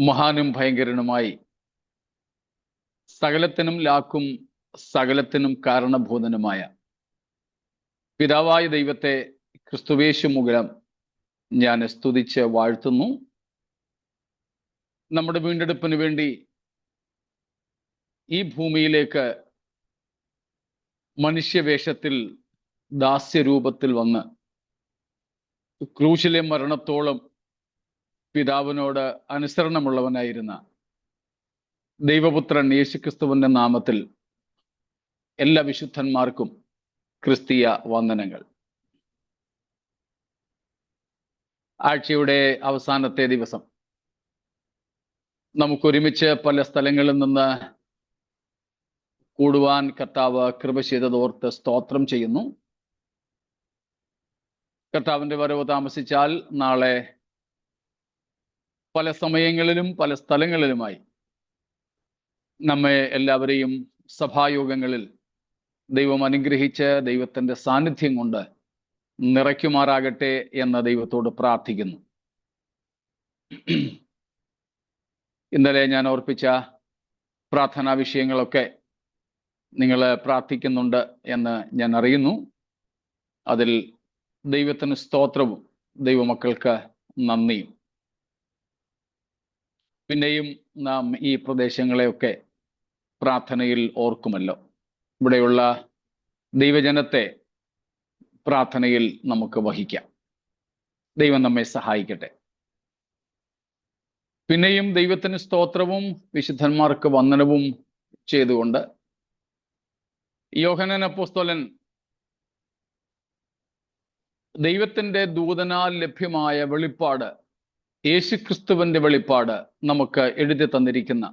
മഹാനും ഭയങ്കരനുമായി സകലത്തിനും ലാക്കും സകലത്തിനും കാരണഭൂതനുമായ പിതാവായ ദൈവത്തെ ക്രിസ്തുവേശു മൂലം ഞാൻ സ്തുതിച്ച് വാഴ്ത്തുന്നു. നമ്മുടെ വീണ്ടെടുപ്പിന് വേണ്ടി ഈ ഭൂമിയിലേക്ക് മനുഷ്യവേഷത്തിൽ ദാസ്യരൂപത്തിൽ വന്ന് ക്രൂശിലെ മരണത്തോളം പിതാവിനോട് അനുസരണമുള്ളവനായിരുന്ന ദൈവപുത്രൻ യേശുക്രിസ്തുവിന്റെ നാമത്തിൽ എല്ലാ വിശുദ്ധന്മാർക്കും ക്രിസ്തീയ വന്ദനങ്ങൾ. ആഴ്ചയുടെ അവസാനത്തെ ദിവസം നമുക്കൊരുമിച്ച് പല സ്ഥലങ്ങളിൽ നിന്ന് കൂടുവാൻ കർത്താവ് കൃപ ചെയ്തതോർത്ത് സ്തോത്രം ചെയ്യുന്നു. കർത്താവിന്റെ വരവ് താമസിച്ചാൽ നാളെ പല സമയങ്ങളിലും പല സ്ഥലങ്ങളിലുമായി നമ്മെ എല്ലാവരെയും സഭായോഗങ്ങളിൽ ദൈവം അനുഗ്രഹിച്ച് ദൈവത്തിൻ്റെ സാന്നിധ്യം കൊണ്ട് നിറയ്ക്കുമാറാകട്ടെ എന്ന് ദൈവത്തോട് പ്രാർത്ഥിക്കുന്നു. ഇന്നലെ ഞാൻ ഓർപ്പിച്ച പ്രാർത്ഥനാ വിഷയങ്ങളൊക്കെ നിങ്ങൾ പ്രാർത്ഥിക്കുന്നുണ്ട് എന്ന് ഞാൻ അറിയുന്നു. അതിൽ ദൈവത്തിന് സ്തോത്രവും ദൈവമക്കൾക്ക് നന്ദിയും. പിന്നെയും നാം ഈ പ്രദേശങ്ങളെയൊക്കെ പ്രാർത്ഥനയിൽ ഓർക്കുമല്ലോ. ഇവിടെയുള്ള ദൈവജനത്തെ പ്രാർത്ഥനയിൽ നമുക്ക് വഹിക്കാം. ദൈവം നമ്മെ സഹായിക്കട്ടെ. പിന്നെയും ദൈവത്തിന് സ്തോത്രവും വിശുദ്ധന്മാർക്ക് വന്ദനവും ചെയ്തുകൊണ്ട് യോഹന്നാൻ അപ്പോസ്തലൻ ദൈവത്തിൻ്റെ ദൂതനാൽ ലഭ്യമായ വെളിപ്പാട്, യേശുക്രിസ്തുവിന്റെ വെളിപ്പാട് നമുക്ക് എഴുതി തന്നിരിക്കുന്ന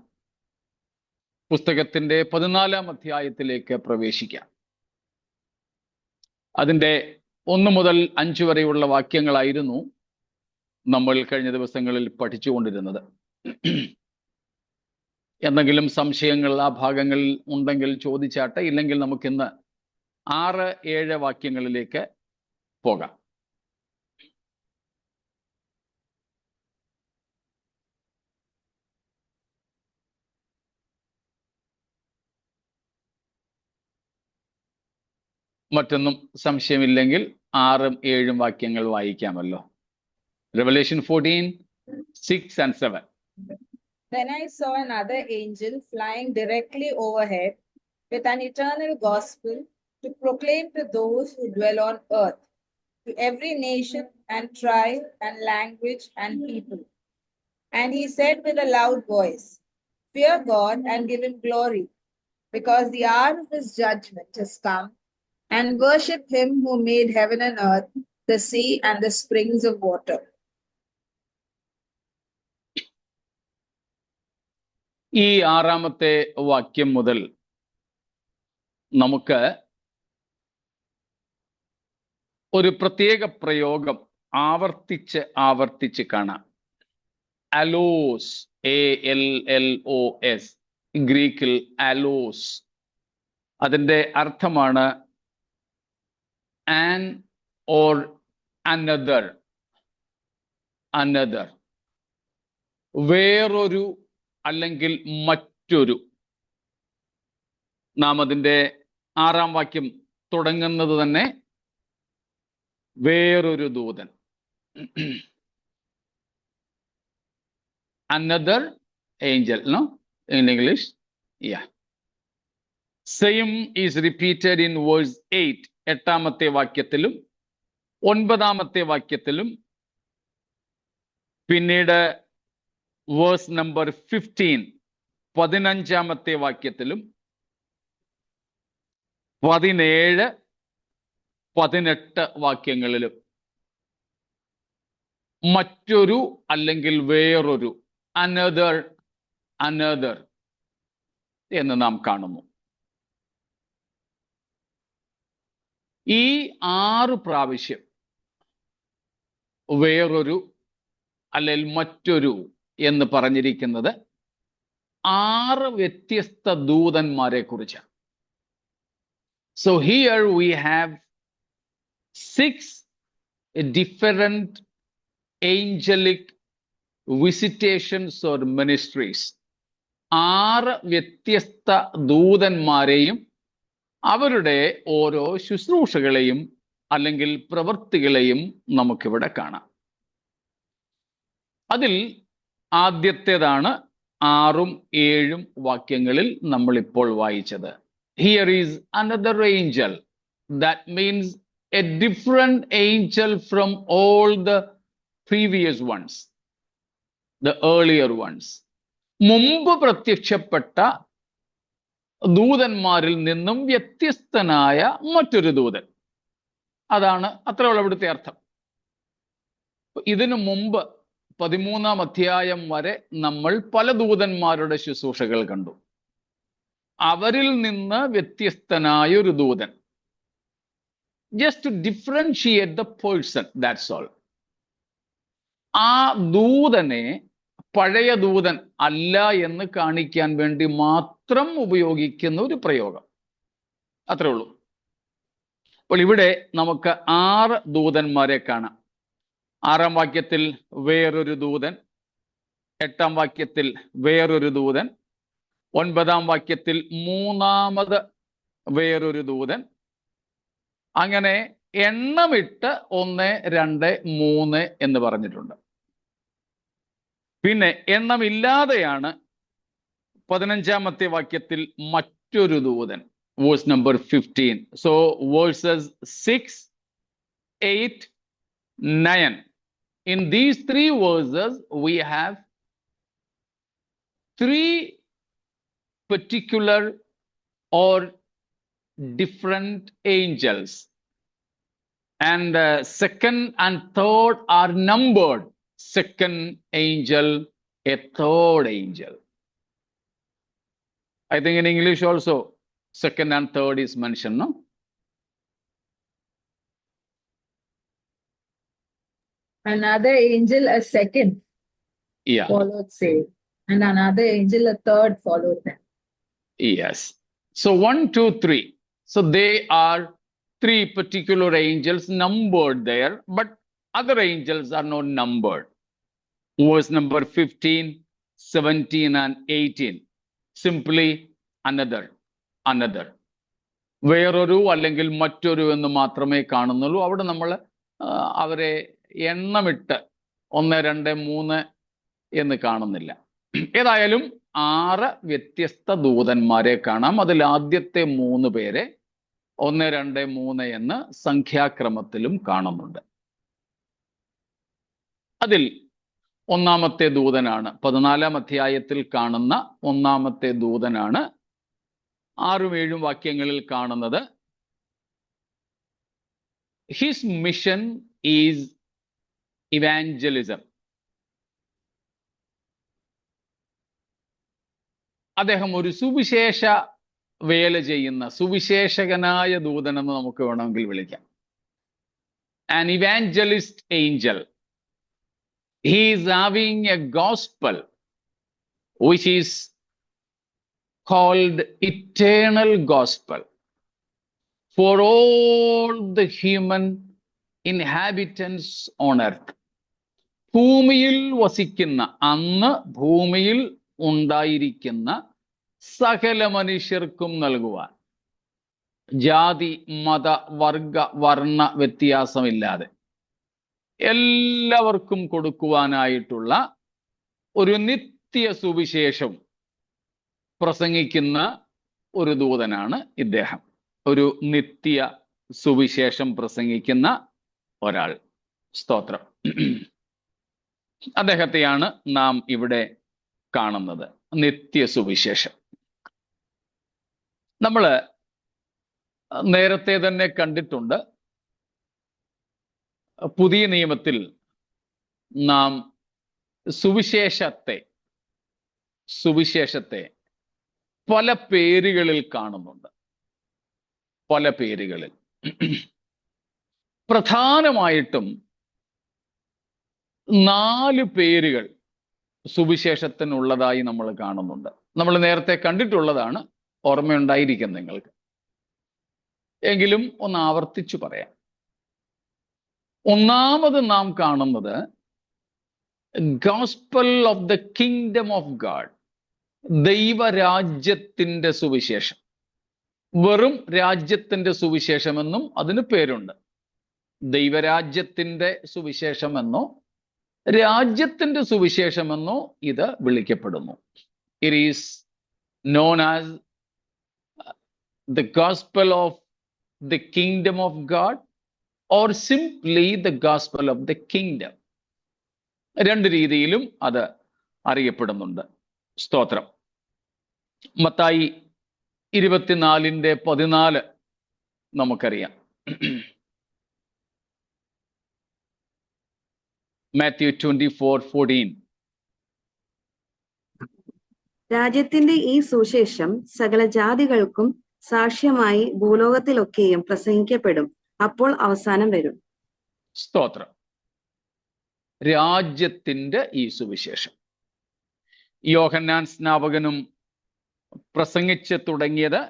പുസ്തകത്തിന്റെ 14-ാം അധ്യായത്തിലേക്ക് പ്രവേശിക്കാം. അതിൻ്റെ 1 മുതൽ 5 വരെയുള്ള വാക്യങ്ങളായിരുന്നു നമ്മൾ കഴിഞ്ഞ ദിവസങ്ങളിൽ പഠിച്ചുകൊണ്ടിരുന്നത്. എന്തെങ്കിലും സംശയങ്ങൾ ആ ഭാഗങ്ങളിൽ ഉണ്ടെങ്കിൽ ചോദിച്ചാട്ടെ, ഇല്ലെങ്കിൽ നമുക്കിന്ന് 6-7 വാക്യങ്ങളിലേക്ക് പോകാം. മറ്റൊന്നും സംശയമില്ലെങ്കിൽ 6-7 വാക്യങ്ങൾ വായിക്കാമല്ലോ. Revelation 14:6 and 7. Then I saw another angel flying directly overhead with an eternal gospel to proclaim to those who dwell on earth, to every nation and tribe and language and people. And he said with a loud voice, "Fear God and give him glory, because the hour of his judgment has come, and worship him who made heaven and earth, the sea and the springs of water." ഈ 6-ാമത്തെ വാക്യം മുതൽ നമുക്ക് ഒരു പ്രത്യേക പ്രയോഗം ആവർത്തിച്ച് കാണാം. അലോസ്, ALLOS, ഗ്രീക്കിൽ അലോസ്. അതിൻ്റെ അർത്ഥമാണ് ആൻ ഓർ അനദർ, വേറൊരു അല്ലെങ്കിൽ മറ്റൊരു. നാം അതിൻ്റെ 6-ാം വാക്യം തുടങ്ങുന്നത് തന്നെ വേറൊരു ദൂതൻ. Another angel, no? In English, yeah. Same is repeated in verse 8, 8-ാമത്തെ വാക്യത്തിലും 9-ാമത്തെ വാക്യത്തിലും, പിന്നീട് വേഴ്സ് നമ്പർ 15, 15-ാമത്തെ വാക്യത്തിലും, 17, 18 വാക്യങ്ങളിലും മറ്റൊരു അല്ലെങ്കിൽ വേറൊരു, അനദർ എന്ന് നാം കാണുന്നു. ഈ 6 പ്രാവശ്യം വേറൊരു അല്ലെങ്കിൽ മറ്റൊരു എന്ന് പറഞ്ഞിരിക്കുന്നത് 6 വ്യത്യസ്ത ദൂതന്മാരെ കുറിച്ചാണ്. So here we have 6 different angelic visitations or ministries. 6 വ്യത്യസ്ത ദൂതന്മാരെയും അവരുടെ ഓരോ ശുശ്രൂഷകളെയും അല്ലെങ്കിൽ പ്രവൃത്തികളെയും നമുക്കിവിടെ കാണാം. അതിൽ ആദ്യത്തേതാണ് 6ഉം 7ഉം വാക്യങ്ങളിൽ നമ്മൾ ഇപ്പോൾ വായിച്ചത്. Here is another angel. That means a different angel from all the previous ones, the earlier ones. മുമ്പ് പ്രത്യക്ഷപ്പെട്ട ദൂതന്മാരിൽ നിന്നും വ്യത്യസ്തനായ മറ്റൊരു ദൂതൻ. അതാണ് അത്രയുള്ള ഇവിടുത്തെ അർത്ഥം. ഇതിനു മുമ്പ് 13-ാം അധ്യായം വരെ നമ്മൾ പല ദൂതന്മാരുടെ ശുശ്രൂഷകൾ കണ്ടു. അവരിൽ നിന്ന് വ്യത്യസ്തനായ ഒരു ദൂതൻ. Just to differentiate the person, that's all. ആ ദൂതനെ പഴയ ദൂതൻ അല്ല എന്ന് കാണിക്കാൻ വേണ്ടി മാത്രം ഉപയോഗിക്കുന്ന ഒരു പ്രയോഗം. അത്രേ ഉള്ളൂ. അപ്പോൾ ഇവിടെ നമുക്ക് 6 ദൂതന്മാരെ കാണാം. 6-ാം വാക്യത്തിൽ വേറൊരു ദൂതൻ, 8-ാം വാക്യത്തിൽ വേറൊരു ദൂതൻ, 9-ാം വാക്യത്തിൽ 3-ാമത് വേറൊരു ദൂതൻ. അങ്ങനെ എണ്ണമിട്ട് 1, 2, 3 എന്ന് പറഞ്ഞിട്ടുണ്ട്. പിന്നെ എണ്ണമില്ലാതെയാണ് 15-ാമത്തെ വാക്യത്തിൽ മറ്റൊരു ദൂതൻ, verse number 15. So versus 6, 8, 9. In these 3 verses we have 3 particular or different angels, and second and third are numbered. Second angel, a third angel. I think in English also second and third is mentioned, no? Another angel, a second, Yeah. followed same, and another angel, a third, followed them. Yes. So 1, 2, 3. So they are 3 particular angels numbered there, but other angels are not numbered. Verse number 15, 17, and 18. Simply another, another. വേറൊരു അല്ലെങ്കിൽ മറ്റൊരു എന്ന് മാത്രമേ കാണുന്നുള്ളൂ. അവിടെ നമ്മൾ അവരെ എണ്ണമിട്ട് 1, 2, 3 എന്ന് കാണുന്നില്ല. ഏതായാലും 6 വ്യത്യസ്ത ദൂതന്മാരെ കാണാം. അതിൽ ആദ്യത്തെ 3 പേരെ 1, 2, 3 എന്ന് സംഖ്യാക്രമത്തിലും കാണുന്നുണ്ട്. അതിൽ 1-ാമത്തെ ദൂതനാണ് 14-ാം അധ്യായത്തിൽ കാണുന്ന 1-ാമത്തെ ദൂതനാണ് 6ഉം 7ഉം വാക്യങ്ങളിൽ കാണുന്നത്. His mission is evangelism. അദ്ദേഹം ഒരു സുവിശേഷ വേല ചെയ്യുന്ന സുവിശേഷകനായ ദൂതനെന്ന് നമുക്ക് വേണമെങ്കിൽ വിളിക്കാം. An evangelist angel. He is having a gospel which is called eternal gospel for all the human inhabitants on earth. ഭൂമിയിൽ വസിക്കുന്ന, അന്ന് ഭൂമിയിൽ ഉണ്ടായിരിക്കുന്ന സകല മനുഷ്യർക്കും നൽകുവാൻ, ജാതി മത വർഗ വർണ്ണ വ്യത്യാസമില്ലാതെ എല്ലാവർക്കും കൊടുക്കുവാനായിട്ടുള്ള ഒരു നിത്യ സുവിശേഷം പ്രസംഗിക്കുന്ന ഒരു ദൂതനാണ് ഇദ്ദേഹം. ഒരു നിത്യ സുവിശേഷം പ്രസംഗിക്കുന്ന ഒരാൾ. സ്തോത്രം. അദ്ദേഹത്തെയാണ് നാം ഇവിടെ കാണുന്നത്, നിത്യ സുവിശേഷം. നമ്മൾ നേരത്തെ തന്നെ കണ്ടിട്ടുണ്ട്, പുതിയ നിയമത്തിൽ നാം സുവിശേഷത്തെ പല പേരുകളിൽ കാണുന്നുണ്ട്. പല പേരുകളിൽ. പ്രധാനമായിട്ടും 4 പേരുകൾ സുവിശേഷത്തിനുള്ളതായി നമ്മൾ കാണുന്നുണ്ട്. നമ്മൾ നേരത്തെ കണ്ടിട്ടുള്ളതാണ്, ഓർമ്മയുണ്ടായിരിക്കും നിങ്ങൾക്ക്. എങ്കിലും ഒന്ന് ആവർത്തിച്ചു പറയാം. ഒന്നാമത് നാം കാണുന്നത് gospel of the kingdom of God, ദൈവരാജ്യത്തിന്റെ സുവിശേഷം. വെറും രാജ്യത്തിന്റെ സുവിശേഷമെന്നും അതിന് പേരുണ്ട്. ദൈവരാജ്യത്തിന്റെ സുവിശേഷമെന്നോ രാജ്യത്തിന്റെ സുവിശേഷമെന്നോ ഇത് വിളിക്കപ്പെടുന്നു. It is known as the gospel of the kingdom of God or simply the gospel of the kingdom. രണ്ട് രീതിയിലും അത് അറിയപ്പെടുന്നുണ്ട്. സ്തോത്രം. മത്തായി 24:14 നമുക്കറിയാം. മാത്യു 24:14. രാജ്യത്തിന്റെ ഈ സുവിശേഷം സകല ജാതികൾക്കും സാക്ഷ്യമായി ഭൂലോകത്തിലൊക്കെയും പ്രസംഗിക്കപ്പെടും, അപ്പോൾ അവസാനം വരും. സ്തോത്രം. രാജ്യത്തിന്റെ ഈ സുവിശേഷം യോഹന്നാൻ സ്നാപകനും പ്രസംഗിച്ച് തുടങ്ങിയത്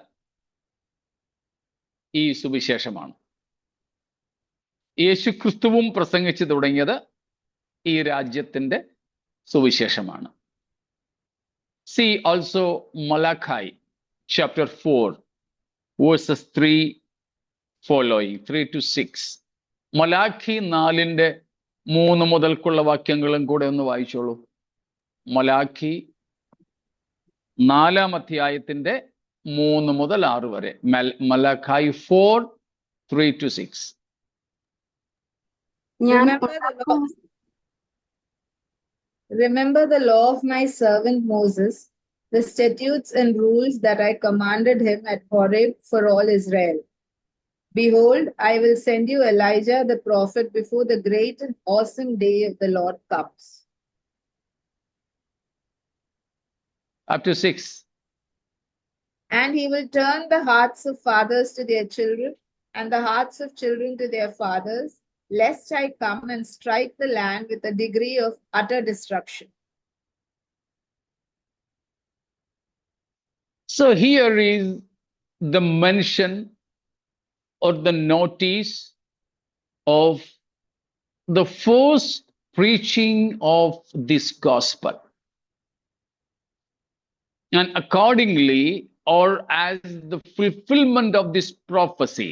ഈ സുവിശേഷമാണ്. യേശുക്രിസ്തുവും പ്രസംഗിച്ചു തുടങ്ങിയത് ഈ രാജ്യത്തിന്റെ സുവിശേഷമാണ്. See also Malachi chapter 4 verses 3 following, 3 to 6. Malachi 4:3 മുതൽക്കുള്ള വാക്യങ്ങളും കൂടെ ഒന്ന് വായിച്ചോളൂ. മലാഖി 4-ാം അധ്യായത്തിന്റെ 3 മുതൽ 6 വരെ. Malachi 4:3 to 6. Remember the law of my servant Moses, the statutes and rules that I commanded him at Horeb for all Israel. Behold, I will send you Elijah the prophet before the great and awesome day of the Lord comes. Up to 6. And he will turn the hearts of fathers to their children, and the hearts of children to their fathers, lest I come and strike the land with a degree of utter destruction. So here is the mention or the notice of the first preaching of this gospel. And accordingly, or as the fulfillment of this prophecy,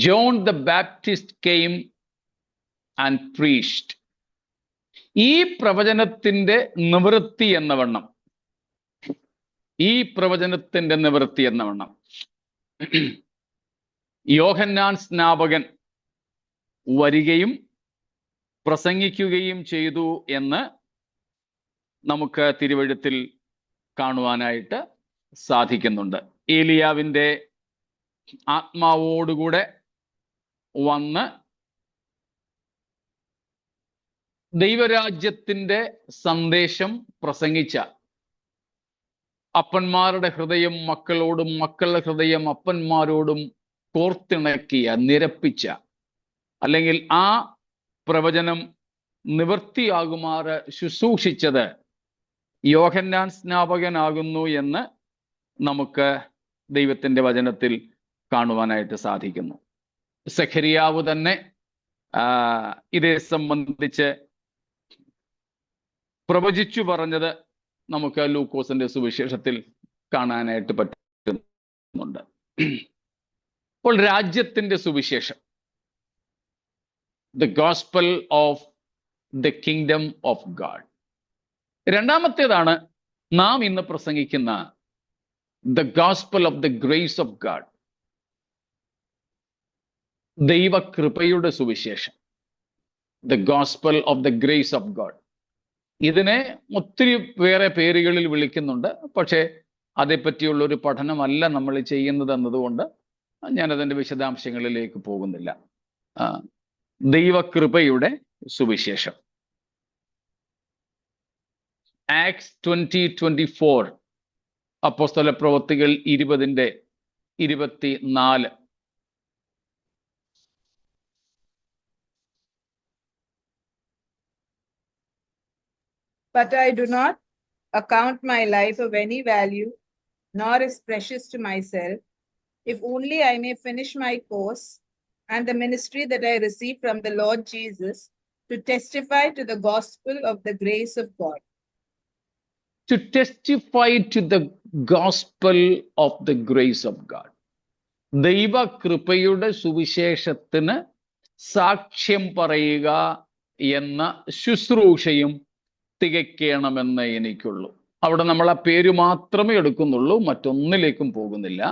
John the Baptist came and preached. ഈ പ്രവചനത്തിന്റെ നിവൃത്തി എന്നവണ്ണം യോഹന്നാൻ സ്നാപകൻ വരികയും പ്രസംഗിക്കുകയും ചെയ്തു എന്ന് നമുക്ക് തിരുവെഴുത്തിൽ കാണുവാനായിട്ട് സാധിക്കുന്നുണ്ട്. ഏലിയാവിൻ്റെ ആത്മാവോടുകൂടെ വന്ന് ദൈവരാജ്യത്തിന്റെ സന്ദേശം പ്രസംഗിച്ച, അപ്പന്മാരുടെ ഹൃദയം മക്കളോടും മക്കളുടെ ഹൃദയം അപ്പന്മാരോടും കോർത്തിണക്കിയ, നിരപ്പിച്ച, അല്ലെങ്കിൽ ആ പ്രവചനം നിവൃത്തിയാകുമാറ് ശുശ്രൂഷിച്ചത് യോഹന്നാൻ സ്നാപകനാകുന്നു എന്ന് നമുക്ക് ദൈവത്തിന്റെ വചനത്തിൽ കാണുവാനായിട്ട് സാധിക്കുന്നു. സഖരിയാവ് തന്നെ ഇതേ സംബന്ധിച്ച് പ്രവചിച്ചു പറഞ്ഞത് നമുക്ക് ലൂക്കോസിന്റെ സുവിശേഷത്തിൽ കാണാനായിട്ട് പറ്റുന്നുണ്ട്. അപ്പോൾ രാജ്യത്തിന്റെ സുവിശേഷം, the gospel of the kingdom of God. രണ്ടാമത്തേതാണ് നാം ഇന്ന് പ്രസംഗിക്കുന്ന the gospel of the grace of God, ദൈവകൃപയുടെ സുവിശേഷം, the gospel of the grace of God. ഇതിനെ ഒത്തിരി വേറെ പേരുകളിൽ വിളിക്കുന്നുണ്ട്. പക്ഷേ അതേപ്പറ്റിയുള്ള ഒരു പഠനമല്ല നമ്മൾ ചെയ്യുന്നത് എന്നതുകൊണ്ട് ഞാനതിൻ്റെ വിശദാംശങ്ങളിലേക്ക് പോകുന്നില്ല. ദൈവകൃപയുടെ സുവിശേഷം. ആക്ട്സ് 20:24, അപ്പോസ്തല പ്രവൃത്തികൾ 20:24. But I do not account my life of any value, nor is precious to myself, if only I may finish my course and the ministry that I received from the Lord Jesus to testify to the gospel of the grace of God. To testify to the gospel of the grace of God. ദൈവകൃപയുടെ സുവിശേഷത്തിന് സാക്ഷ്യം പറയുക എന്ന ശുശ്രൂഷയും തികയ്ക്കണമെന്ന് എനിക്കുള്ളൂ. അവിടെ നമ്മൾ ആ പേര് മാത്രമേ എടുക്കുന്നുള്ളൂ, മറ്റൊന്നിലേക്കും പോകുന്നില്ല.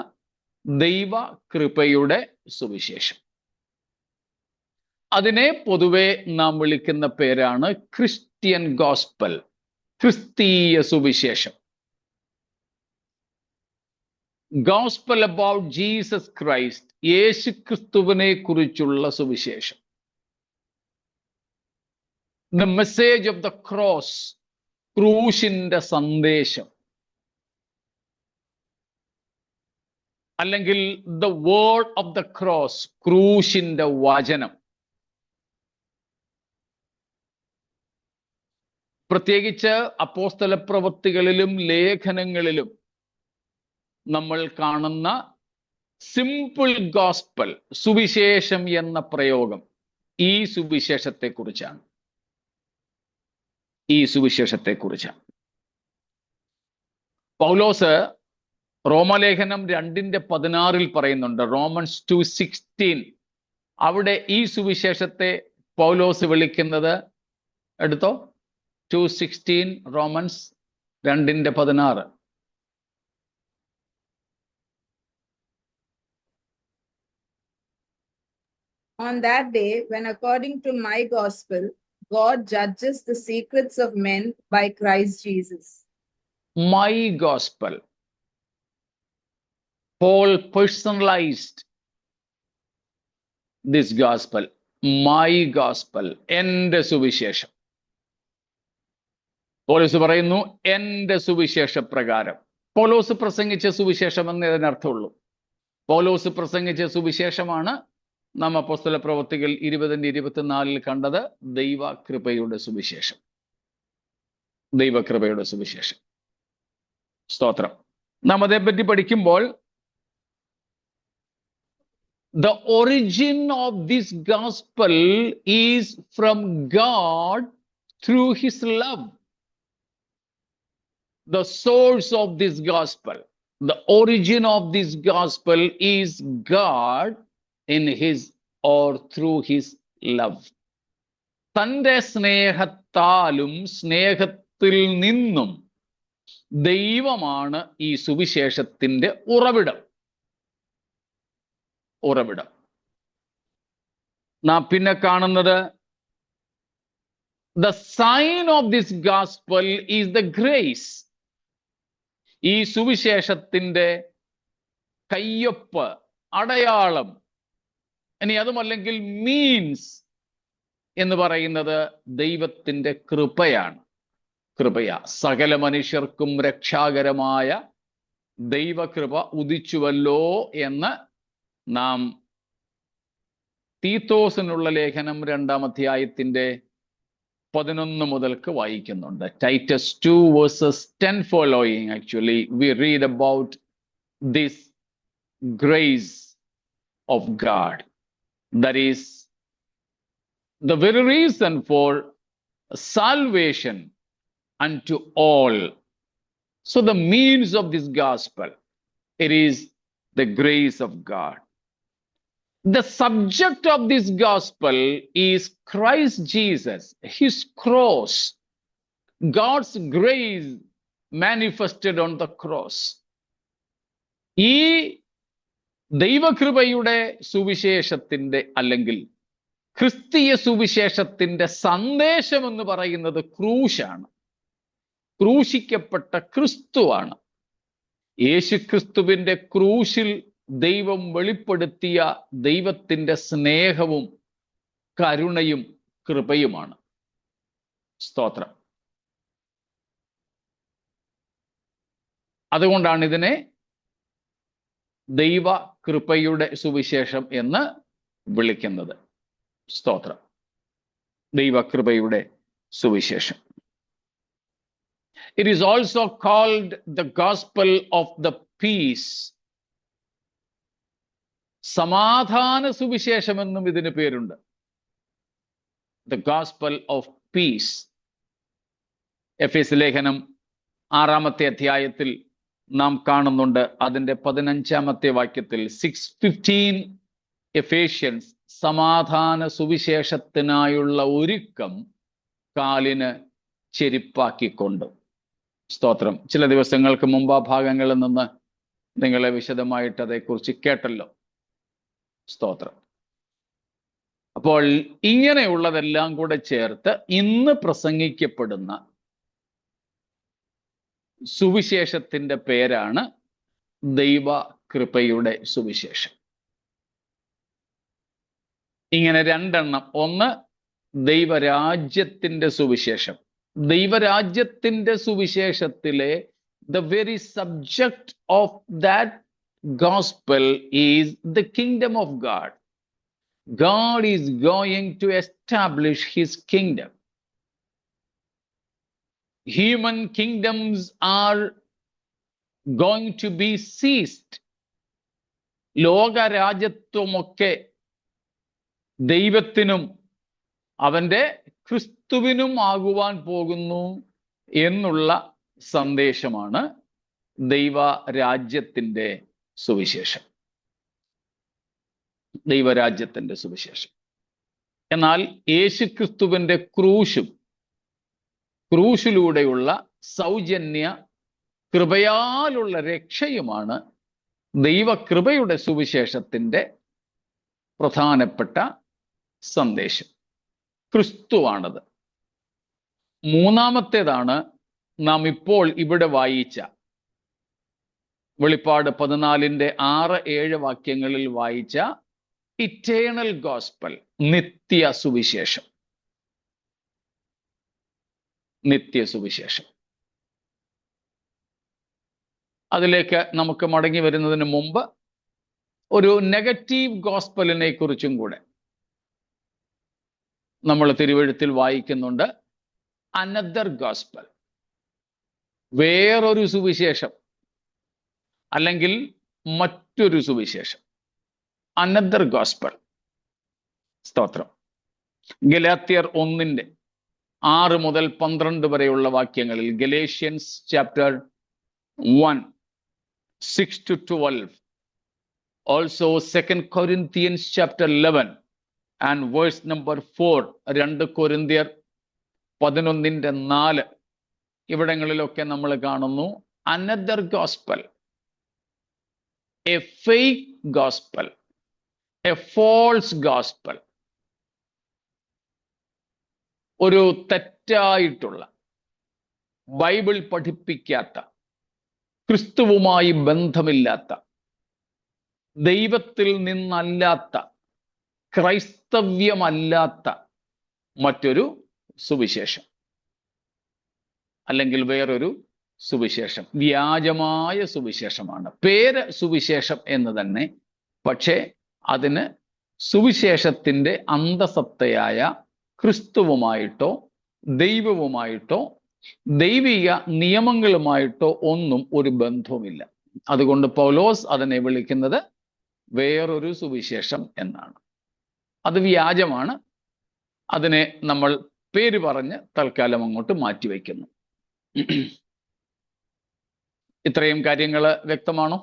ദൈവകൃപയുടെ സുവിശേഷം. അതിനെ പൊതുവെ നാം വിളിക്കുന്ന പേരാണ് ക്രിസ്ത്യൻ ഗോസ്പൽ, ക്രിസ്തീയ സുവിശേഷം. ഗോസ്പൽ അബൌട്ട് ജീസസ് ക്രൈസ്റ്റ്, യേശു ക്രിസ്തുവിനെ കുറിച്ചുള്ള സുവിശേഷം. The message of the cross, ക്രൂശിന്റെ സന്ദേശം, അല്ലെങ്കിൽ the word of the cross, ക്രൂശിന്റെ വചനം. പ്രത്യേകിച്ച് അപ്പോസ്തല പ്രവൃത്തികളിലും ലേഖനങ്ങളിലും നമ്മൾ കാണുന്ന സിമ്പിൾ ഗോസ്പൽ, സുവിശേഷം എന്ന പ്രയോഗം ഈ സുവിശേഷത്തെക്കുറിച്ചാണ്. ഈ സുവിശേഷത്തെക്കുറിച്ചാണ് പൗലോസ് റോമലേഖനം 2:16 പറയുന്നുണ്ട്. റോമൻസ് 2:16. അവിടെ ഈ സുവിശേഷത്തെ പൗലോസ് വിളിക്കുന്നത്, എടുത്തോ, 2:16, romance 2:16. On that day, when according to my gospel, God judges the secrets of men by Christ Jesus. My gospel. Paul personalized this gospel. My gospel. എൻ്റെ സുവിശേഷം. പൗലോസ് പറയുന്നു, എൻ്റെ സുവിശേഷ പ്രകാരം. പൗലോസ് പ്രസംഗിച്ച സുവിശേഷം എന്ന് ഇതിനർത്ഥമുള്ളൂ. പൗലോസ് പ്രസംഗിച്ച സുവിശേഷമാണ് നാം അപ്പോസ്തല പ്രവൃത്തികൾ 20:24 കണ്ടത്, ദൈവകൃപയുടെ സുവിശേഷം. ദൈവകൃപയുടെ സുവിശേഷം. സ്തോത്രം. നാം അതേപ്പറ്റി പഠിക്കുമ്പോൾ, the origin of this gospel is from God through his love. The source of this gospel, the origin of this gospel is God in his or through his love. തൻ്റെ സ്നേഹത്താലും സ്നേഹത്തിൽ നിന്നും ദൈവമാണ് ഈ സുവിശേഷത്തിന്റെ ഉറവിടം. ഉറവിടം. നാം പിന്നെ കാണുന്നത്, the sign of this gospel is the grace. ഈ സുവിശേഷത്തിന്റെ കയ്യൊപ്പ്, അടയാളം, ഇനി അതുമല്ലെങ്കിൽ മീൻസ് എന്ന് പറയുന്നത് ദൈവത്തിന്റെ കൃപയാണ്. കൃപയാ. സകല മനുഷ്യർക്കും രക്ഷാകരമായ ദൈവകൃപ ഉദിച്ചുവല്ലോ എന്ന് നാം തീത്തോസിനുള്ള ലേഖനം 2-ാം മുതൽക്ക് വായിക്കുന്നുണ്ട്. Titus 2:10 following, actually we read about this grace of God. That is the very reason for salvation unto all. So the means of this gospel, it is the grace of God. The subject of this gospel is Christ Jesus, his cross, God's grace manifested on the cross. ഈ ദൈവകൃപയുടെ സുവിശേഷത്തിന്റെ, അല്ലെങ്കിൽ ക്രിസ്തീയ സുവിശേഷത്തിന്റെ സന്ദേശം എന്ന് പറയുന്നത് ക്രൂശാണ്. ക്രൂശിക്കപ്പെട്ട ക്രിസ്തുവാണ്. യേശു ക്രിസ്തുവിന്റെ ക്രൂശിൽ ദൈവം വെളിപ്പെടുത്തിയ ദൈവത്തിന്റെ സ്നേഹവും കരുണയും കൃപയുമാണ്. സ്തോത്രം. അതുകൊണ്ടാണ് ഇതിനെ ദൈവ കൃപയുടെ സുവിശേഷം എന്ന് വിളിക്കുന്നത്. സ്തോത്രം. ദൈവകൃപയുടെ സുവിശേഷം. It is also called the gospel of the peace. സമാധാന സുവിശേഷം എന്നും ഇതിന് പേരുണ്ട്. the gospel of peace. എഫേസ്യ ലേഖനം 6-ാമത്തെ അധ്യായത്തിൽ നാം കാണുന്നുണ്ട്, അതിൻ്റെ 15-ാമത്തെ വാക്യത്തിൽ 6:15 എഫേഷ്യൻസ് സമാധാന സുവിശേഷത്തിനായുള്ള ഒരുക്കം കാലിന് ചെരിപ്പാക്കിക്കൊണ്ട്. സ്തോത്രം. ചില ദിവസങ്ങൾക്ക് മുമ്പ് ആ ഭാഗങ്ങളിൽ നിന്ന് നിങ്ങളെ വിശദമായിട്ട് അതേക്കുറിച്ച് കേട്ടല്ലോ. സ്തോത്രം. അപ്പോൾ ഇങ്ങനെയുള്ളതെല്ലാം കൂടെ ചേർത്ത് ഇന്ന് പ്രസംഗിക്കപ്പെടുന്ന സുവിശേഷത്തിന്റെ പേരാണ് ദൈവ കൃപയുടെ സുവിശേഷം. ഇങ്ങനെ രണ്ടെണ്ണം. ഒന്ന് ദൈവരാജ്യത്തിന്റെ സുവിശേഷം. ദൈവരാജ്യത്തിന്റെ സുവിശേഷത്തിലെ the very subject of that gospel is the kingdom of God. God is going to establish his kingdom. Human kingdoms are going to be seized. ലോകരാജ്യത്വമൊക്കെ ദൈവത്തിനും അവന്റെ ക്രിസ്തുവിനും ആകുവാൻ പോകുന്നു എന്നുള്ള സന്ദേശമാണ് ദൈവരാജ്യത്തിന്റെ സുവിശേഷം. ദൈവരാജ്യത്തിന്റെ സുവിശേഷം. എന്നാൽ യേശുക്രിസ്തുവിന്റെ ക്രൂശിലൂടെയുള്ള സൗജന്യ കൃപയാലുള്ള രക്ഷയുമാണ് ദൈവകൃപയുടെ സുവിശേഷത്തിന്റെ പ്രധാനപ്പെട്ട സന്ദേശം. ക്രിസ്തുവാണത്. മൂന്നാമത്തേതാണ് നാം ഇപ്പോൾ ഇവിടെ വായിച്ച വെളിപ്പാട് 14:6-7 വാക്യങ്ങളിൽ വായിച്ച ഇറ്റേണൽ ഗോസ്പൽ, നിത്യ സുവിശേഷം. നിത്യസുവിശേഷം. അതിലേക്ക് നമുക്ക് മടങ്ങി വരുന്നതിന് മുമ്പ് ഒരു നെഗറ്റീവ് ഗോസ്പലിനെ കുറിച്ചും കൂടെ നമ്മൾ തിരുവെഴുത്തിൽ വായിക്കുന്നുണ്ട്. അനദർ ഗോസ്പൽ, വേറൊരു സുവിശേഷം, അല്ലെങ്കിൽ മറ്റൊരു സുവിശേഷം. Another gospel. സ്തോത്രം. ഗലാത്യർ 1:6 മുതൽ 12 വരെയുള്ള വാക്യങ്ങളിൽ, Galatians chapter 1, 6-12, also 2 Corinthians chapter 11 and verse number 4, 2 കൊരിന്ത്യർ 11:4, ഇവിടങ്ങളിലൊക്കെ നമ്മൾ കാണുന്നു another gospel, a fake gospel, a false gospel. ഒരു തെറ്റായിട്ടുള്ള, ബൈബിൾ പഠിപ്പിക്കാത്ത, ക്രിസ്തുവുമായി ബന്ധമില്ലാത്ത, ദൈവത്തിൽ നിന്നല്ലാത്ത, ക്രൈസ്തവ്യമല്ലാത്ത മറ്റൊരു സുവിശേഷം, അല്ലെങ്കിൽ വേറൊരു സുവിശേഷം. വ്യാജമായ സുവിശേഷമാണ്. പേര് സുവിശേഷം എന്ന് തന്നെ, പക്ഷേ അതിന് സുവിശേഷത്തിന്റെ അന്തസത്തയായ ക്രിസ്തുവുമായിട്ടോ ദൈവവുമായിട്ടോ ദൈവിക നിയമങ്ങളുമായിട്ടോ ഒന്നും ഒരു ബന്ധവുമില്ല. അതുകൊണ്ട് പൗലോസ് അതിനെ വിളിക്കുന്നത് വേറൊരു സുവിശേഷം എന്നാണ്. അത് വ്യാജമാണ്. അതിനെ നമ്മൾ പേര് പറഞ്ഞ് തൽക്കാലം അങ്ങോട്ട് മാറ്റിവെക്കുന്നു. ഇത്രയും കാര്യങ്ങൾ വ്യക്തമാണോ?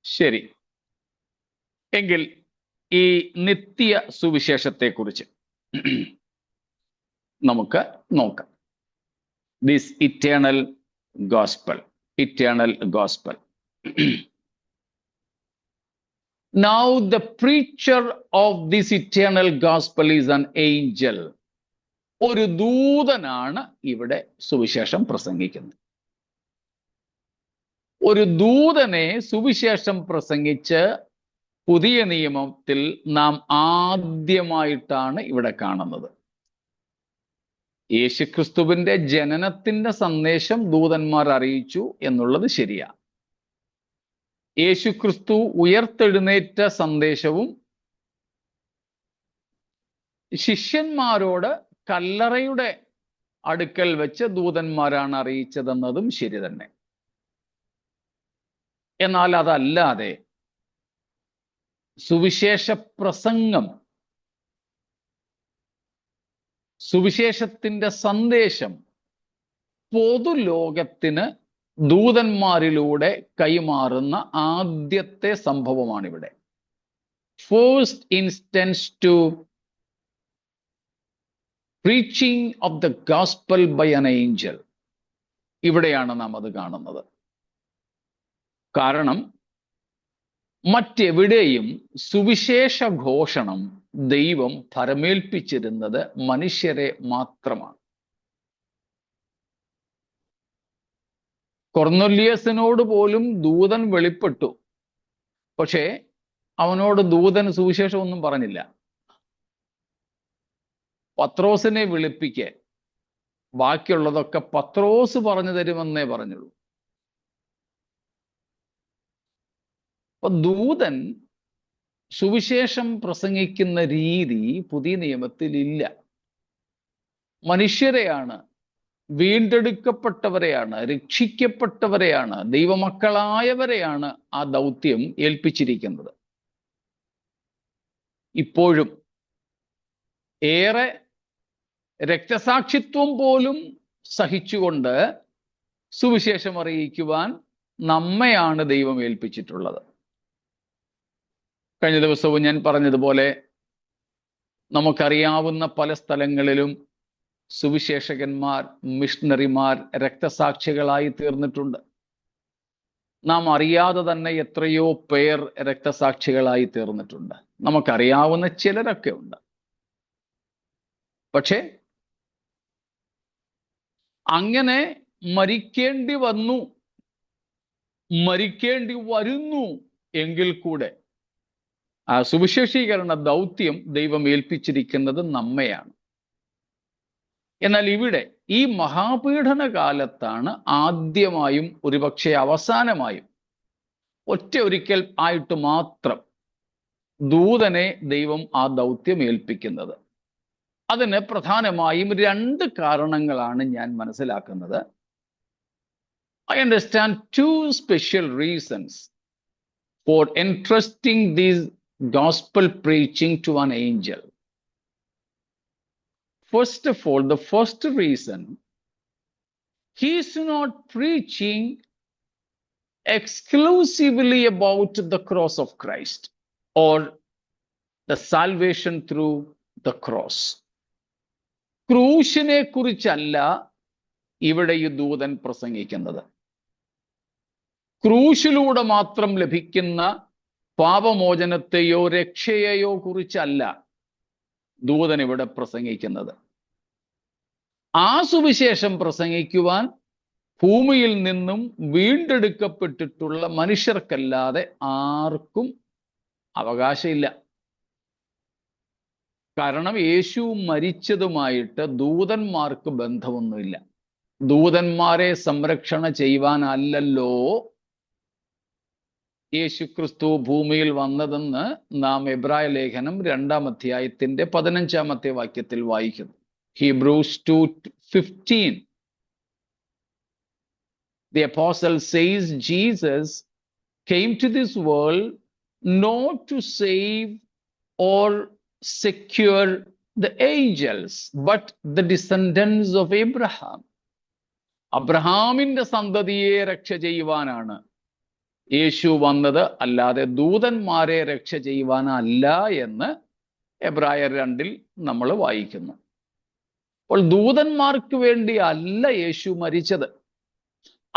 ശരി. എങ്കിൽ ഈ നിത്യ സുവിശേഷത്തെക്കുറിച്ച് നമുക്ക് നോക്കാം. This eternal gospel, eternal gospel. Now the preacher of this eternal gospel is an angel. ഒരു ദൂതനാണ് ഇവിടെ സുവിശേഷം പ്രസംഗിക്കുന്നത്. ഒരു ദൂതനെ സുവിശേഷം പ്രസംഗിച്ച് പുതിയ നിയമത്തിൽ നാം ആദ്യമായിട്ടാണ് ഇവിടെ കാണുന്നത്. യേശുക്രിസ്തുവിന്റെ ജനനത്തിന്റെ സന്ദേശം ദൂതന്മാർ അറിയിച്ചു എന്നുള്ളത് ശരിയാ. യേശുക്രിസ്തു ഉയർത്തെഴുന്നേറ്റ സന്ദേശവും ശിഷ്യന്മാരോട് കല്ലറയുടെ അടുക്കൽ വെച്ച് ദൂതന്മാരാണ് അറിയിച്ചതെന്നതും ശരി തന്നെ. എന്നാൽ അതല്ലാതെ സുവിശേഷ പ്രസംഗം, സുവിശേഷത്തിന്റെ സന്ദേശം പൊതുലോകത്തിന് ദൂതന്മാരിലൂടെ കൈമാറുന്ന ആദ്യത്തെ സംഭവമാണിവിടെ. First instance to preaching of the gospel by an angel. ഇവിടെയാണ് നാം അത് കാണുന്നത്. കാരണം മറ്റെവിടെയും സുവിശേഷ ഘോഷണം ദൈവം ഫലമേൽപ്പിച്ചിരുന്നത് മനുഷ്യരെ മാത്രമാണ്. കൊർന്നൊല്ലിയസിനോട് പോലും ദൂതൻ വെളിപ്പെട്ടു. പക്ഷേ അവനോട് ദൂതൻ സുവിശേഷം ഒന്നും പറഞ്ഞില്ല. പത്രോസിനെ വിളിപ്പിക്കെ ബാക്കിയുള്ളതൊക്കെ പത്രോസ് പറഞ്ഞു തരുമെന്നേ പറഞ്ഞുള്ളൂ. അപ്പൊ ദൂതൻ സുവിശേഷം പ്രസംഗിക്കുന്ന രീതി പുതിയ നിയമത്തിൽ ഇല്ല. മനുഷ്യരെയാണ്, വീണ്ടെടുക്കപ്പെട്ടവരെയാണ്, രക്ഷിക്കപ്പെട്ടവരെയാണ്, ദൈവമക്കളായവരെയാണ് ആ ദൗത്യം ഏൽപ്പിച്ചിരിക്കുന്നത്. ഇപ്പോഴും ഏറെ രക്തസാക്ഷിത്വം പോലും സഹിച്ചുകൊണ്ട് സുവിശേഷം അറിയിക്കുവാൻ നമ്മെയാണ് ദൈവം ഏൽപ്പിച്ചിട്ടുള്ളത്. കഴിഞ്ഞ ദിവസവും ഞാൻ പറഞ്ഞതുപോലെ നമുക്കറിയാവുന്ന പല സ്ഥലങ്ങളിലും സുവിശേഷകന്മാർ, മിഷണറിമാർ രക്തസാക്ഷികളായി തീർന്നിട്ടുണ്ട്. നാം അറിയാതെ തന്നെ എത്രയോ പേർ രക്തസാക്ഷികളായി തീർന്നിട്ടുണ്ട്. നമുക്കറിയാവുന്ന ചിലരൊക്കെ ഉണ്ട്. പക്ഷേ അങ്ങനെ മരിക്കേണ്ടി വന്നു, മരിക്കേണ്ടി വരുന്നു എങ്കിൽ കൂടെ ആ സുവിശേഷീകരണ ദൗത്യം ദൈവം ഏൽപ്പിച്ചിരിക്കുന്നത് നമ്മെയാണ്. എന്നാൽ ഇവിടെ ഈ മഹാപീഡന കാലത്താണ് ആദ്യമായും ഒരുപക്ഷെ അവസാനമായും ഒരിക്കൽ ആയിട്ട് മാത്രം ദൂതനെ ദൈവം ആ ദൗത്യം ഏൽപ്പിക്കുന്നത്. അതിന് പ്രധാനമായും 2 കാരണങ്ങളാണ് ഞാൻ മനസ്സിലാക്കുന്നത്. I understand 2 special reasons for entrusting this gospel preaching to an angel. First of all, the first reason, he is not preaching exclusively about the cross of Christ or the salvation through the cross. ക്രൂശിനെ കുറിച്ചല്ല ഇവിടെ ഈ ദൂതൻ പ്രസംഗിക്കുന്നത്. ക്രൂശിലൂടെ മാത്രം ലഭിക്കുന്ന പാപമോചനത്തെയോ രക്ഷയെയോ കുറിച്ചല്ല ദൂതൻ ഇവിടെ പ്രസംഗിക്കുന്നത്. ആ സുവിശേഷം പ്രസംഗിക്കുവാൻ ഭൂമിയിൽ നിന്നും വീണ്ടെടുക്കപ്പെട്ടിട്ടുള്ള മനുഷ്യർക്കല്ലാതെ ആർക്കും അവകാശമില്ല. കാരണം യേശു മരിച്ചതുമായിട്ട് ദൂതന്മാർക്ക് ബന്ധമൊന്നുമില്ല. ദൂതന്മാരെ സംരക്ഷണ ചെയ്യുവാനല്ലല്ലോ യേശു ക്രിസ്തു ഭൂമിയിൽ വന്നതെന്ന് നാം എബ്രായ ലേഖനം 2-ാം അധ്യായത്തിന്റെ 15-ാമത്തെ വാക്യത്തിൽ വായിക്കുന്നു. Hebrews 2:15. The apostle says Jesus came to this world not to save or secure the angels, but the descendants of Abraham. അബ്രഹാമിന്റെ സന്തതിയെ രക്ഷ ചെയ്യുവാനാണ് യേശു വന്നത്, അല്ലാതെ ദൂതന്മാരെ രക്ഷ ചെയ്യുവാനല്ല എന്ന് എബ്രായർ 2-ൽ നമ്മൾ വായിക്കുന്നു. അപ്പോൾ ദൂതന്മാർക്ക് വേണ്ടി അല്ല യേശു മരിച്ചത്.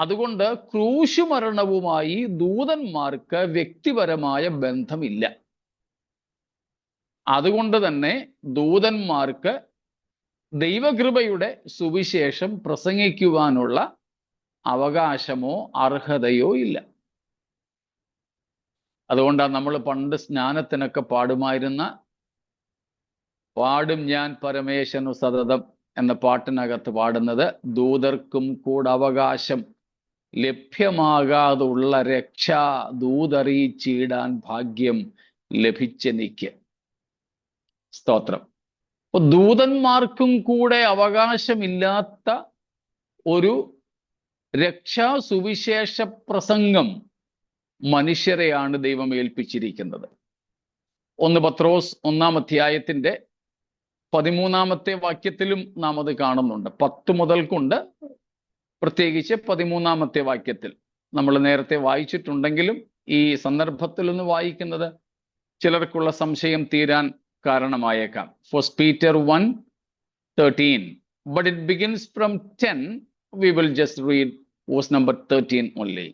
അതുകൊണ്ട് ക്രൂശ് മരണവുമായി ദൂതന്മാർക്ക് വ്യക്തിപരമായ ബന്ധമില്ല. അതുകൊണ്ട് തന്നെ ദൂതന്മാർക്ക് ദൈവകൃപയുടെ സുവിശേഷം പ്രസംഗിക്കുവാനുള്ള അവകാശമോ അർഹതയോ ഇല്ല. അതുകൊണ്ടാണ് നമ്മൾ പണ്ട് സ്നാനത്തിനൊക്കെ പാടുമായിരുന്ന പാടും ഞാൻ പരമേശനു സതതം എന്ന പാട്ടിനകത്ത് പാടുന്നത്, ദൂതർക്കും കൂടെ അവകാശം ലഭ്യമാകാതുള്ള രക്ഷ ദൂതറിയിച്ചിടാൻ ഭാഗ്യം ലഭിച്ചെനിക്ക്. സ്തോത്രം. അപ്പൊ ദൂതന്മാർക്കും കൂടെ അവകാശമില്ലാത്ത ഒരു രക്ഷാ സുവിശേഷ പ്രസംഗം മനുഷ്യരെയാണ് ദൈവം ഏൽപ്പിച്ചിരിക്കുന്നത്. 1 പത്രോസ് 1-ാം അധ്യായത്തിന്റെ 13-ാമത്തെ വാക്യത്തിലും നാം അത് കാണുന്നുണ്ട്. 10 മുതൽക്കുണ്ട്, പ്രത്യേകിച്ച് 13-ാമത്തെ വാക്യത്തിൽ. നമ്മൾ നേരത്തെ വായിച്ചിട്ടുണ്ടെങ്കിലും ഈ സന്ദർഭത്തിൽ ഒന്ന് വായിക്കുന്നത് ചിലർക്കുള്ള സംശയം തീരാൻ കാരണമായേക്കാം. First Peter 1:13, but it begins from 10. We will just read verse number 13 only.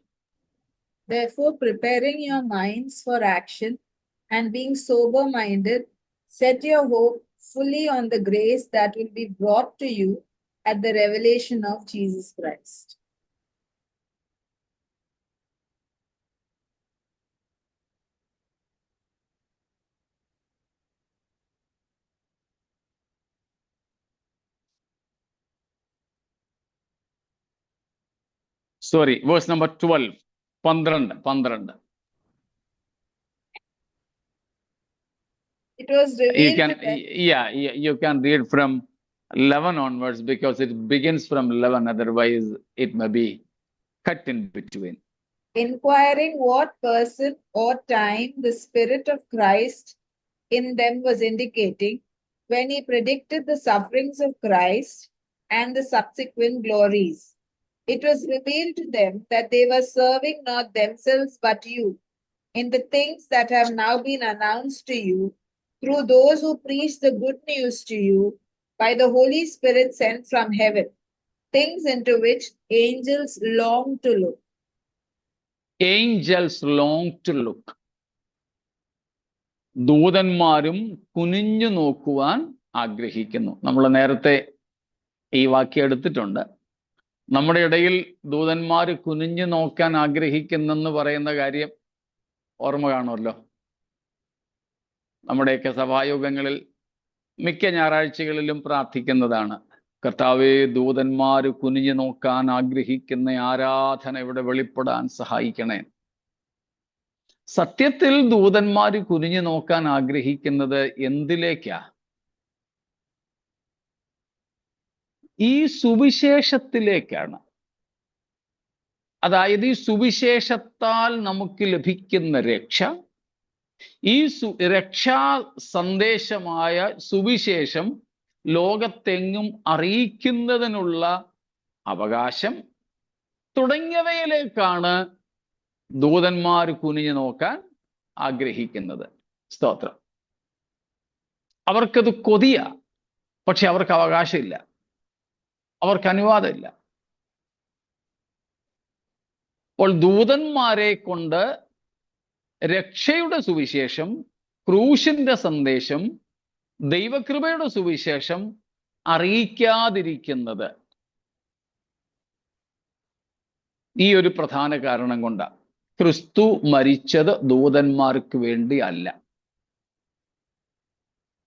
Therefore, preparing your minds for action and being sober-minded, set your hope fully on the grace that will be brought to you at the revelation of Jesus Christ. Sorry, verse number 12. 12. It was You revealed can, to them. you can read from 11 onwards because it begins from 11. Otherwise, it may be cut in between. Inquiring what person or time the Spirit of Christ in them was indicating when he predicted the sufferings of Christ and the subsequent glories. It was revealed to them that they were serving not themselves but you in the things that have now been announced to you through those who preach the good news to you by the Holy Spirit sent from heaven, things into which angels long to look. Angels long to look. ദൂതന്മാരും കുനിഞ്ഞു നോക്കുവാൻ ആഗ്രഹിക്കുന്നു. നമ്മൾ നേരത്തെ ഈ വാക്യം എടുത്തിട്ടുണ്ട്. നമ്മുടെ ഇടയിൽ ദൂതന്മാർ കുനിഞ്ഞു നോക്കാൻ ആഗ്രഹിക്കുന്നെന്ന് പറയുന്ന കാര്യം ഓർമ്മ കാണുമല്ലോ. നമ്മുടെയൊക്കെ സഭായോഗങ്ങളിൽ മിക്ക ഞായറാഴ്ചകളിലും പ്രാർത്ഥിക്കുന്നതാണ്, കർത്താവേ, ദൂതന്മാർ കുനിഞ്ഞു നോക്കാൻ ആഗ്രഹിക്കുന്ന ആരാധന ഇവിടെ വെളിപ്പെടാൻ സഹായിക്കണേ. സത്യത്തിൽ ദൂതന്മാർ കുനിഞ്ഞു നോക്കാൻ ആഗ്രഹിക്കുന്നത് എന്തിലേക്കാ? ഈ സുവിശേഷത്തിലേക്കാണ്. അതായത് ഈ സുവിശേഷത്താൽ നമുക്ക് ലഭിക്കുന്ന രക്ഷ, ഈ രക്ഷാ സന്ദേശമായ സുവിശേഷം ലോകത്തെങ്ങും അറിയിക്കുന്നതിനുള്ള അവകാശം തുടങ്ങിയവയിലേക്കാണ് ദൂതന്മാർ കുനിഞ്ഞു നോക്കാൻ ആഗ്രഹിക്കുന്നത്. സ്തോത്രം. അവർക്കത് കൊതിയ, പക്ഷെ അവർക്ക് അവകാശമില്ല, അവർക്ക് അനുവാദമില്ല. അപ്പോൾ ദൂതന്മാരെ കൊണ്ട് രക്ഷയുടെ സുവിശേഷം, ക്രൂശിന്റെ സന്ദേശം, ദൈവകൃപയുടെ സുവിശേഷം അറിയിക്കാതിരിക്കുന്നത് ഈ ഒരു പ്രധാന കാരണം കൊണ്ടാണ്. ക്രിസ്തു മരിച്ചത് ദൂതന്മാർക്ക് വേണ്ടി അല്ല.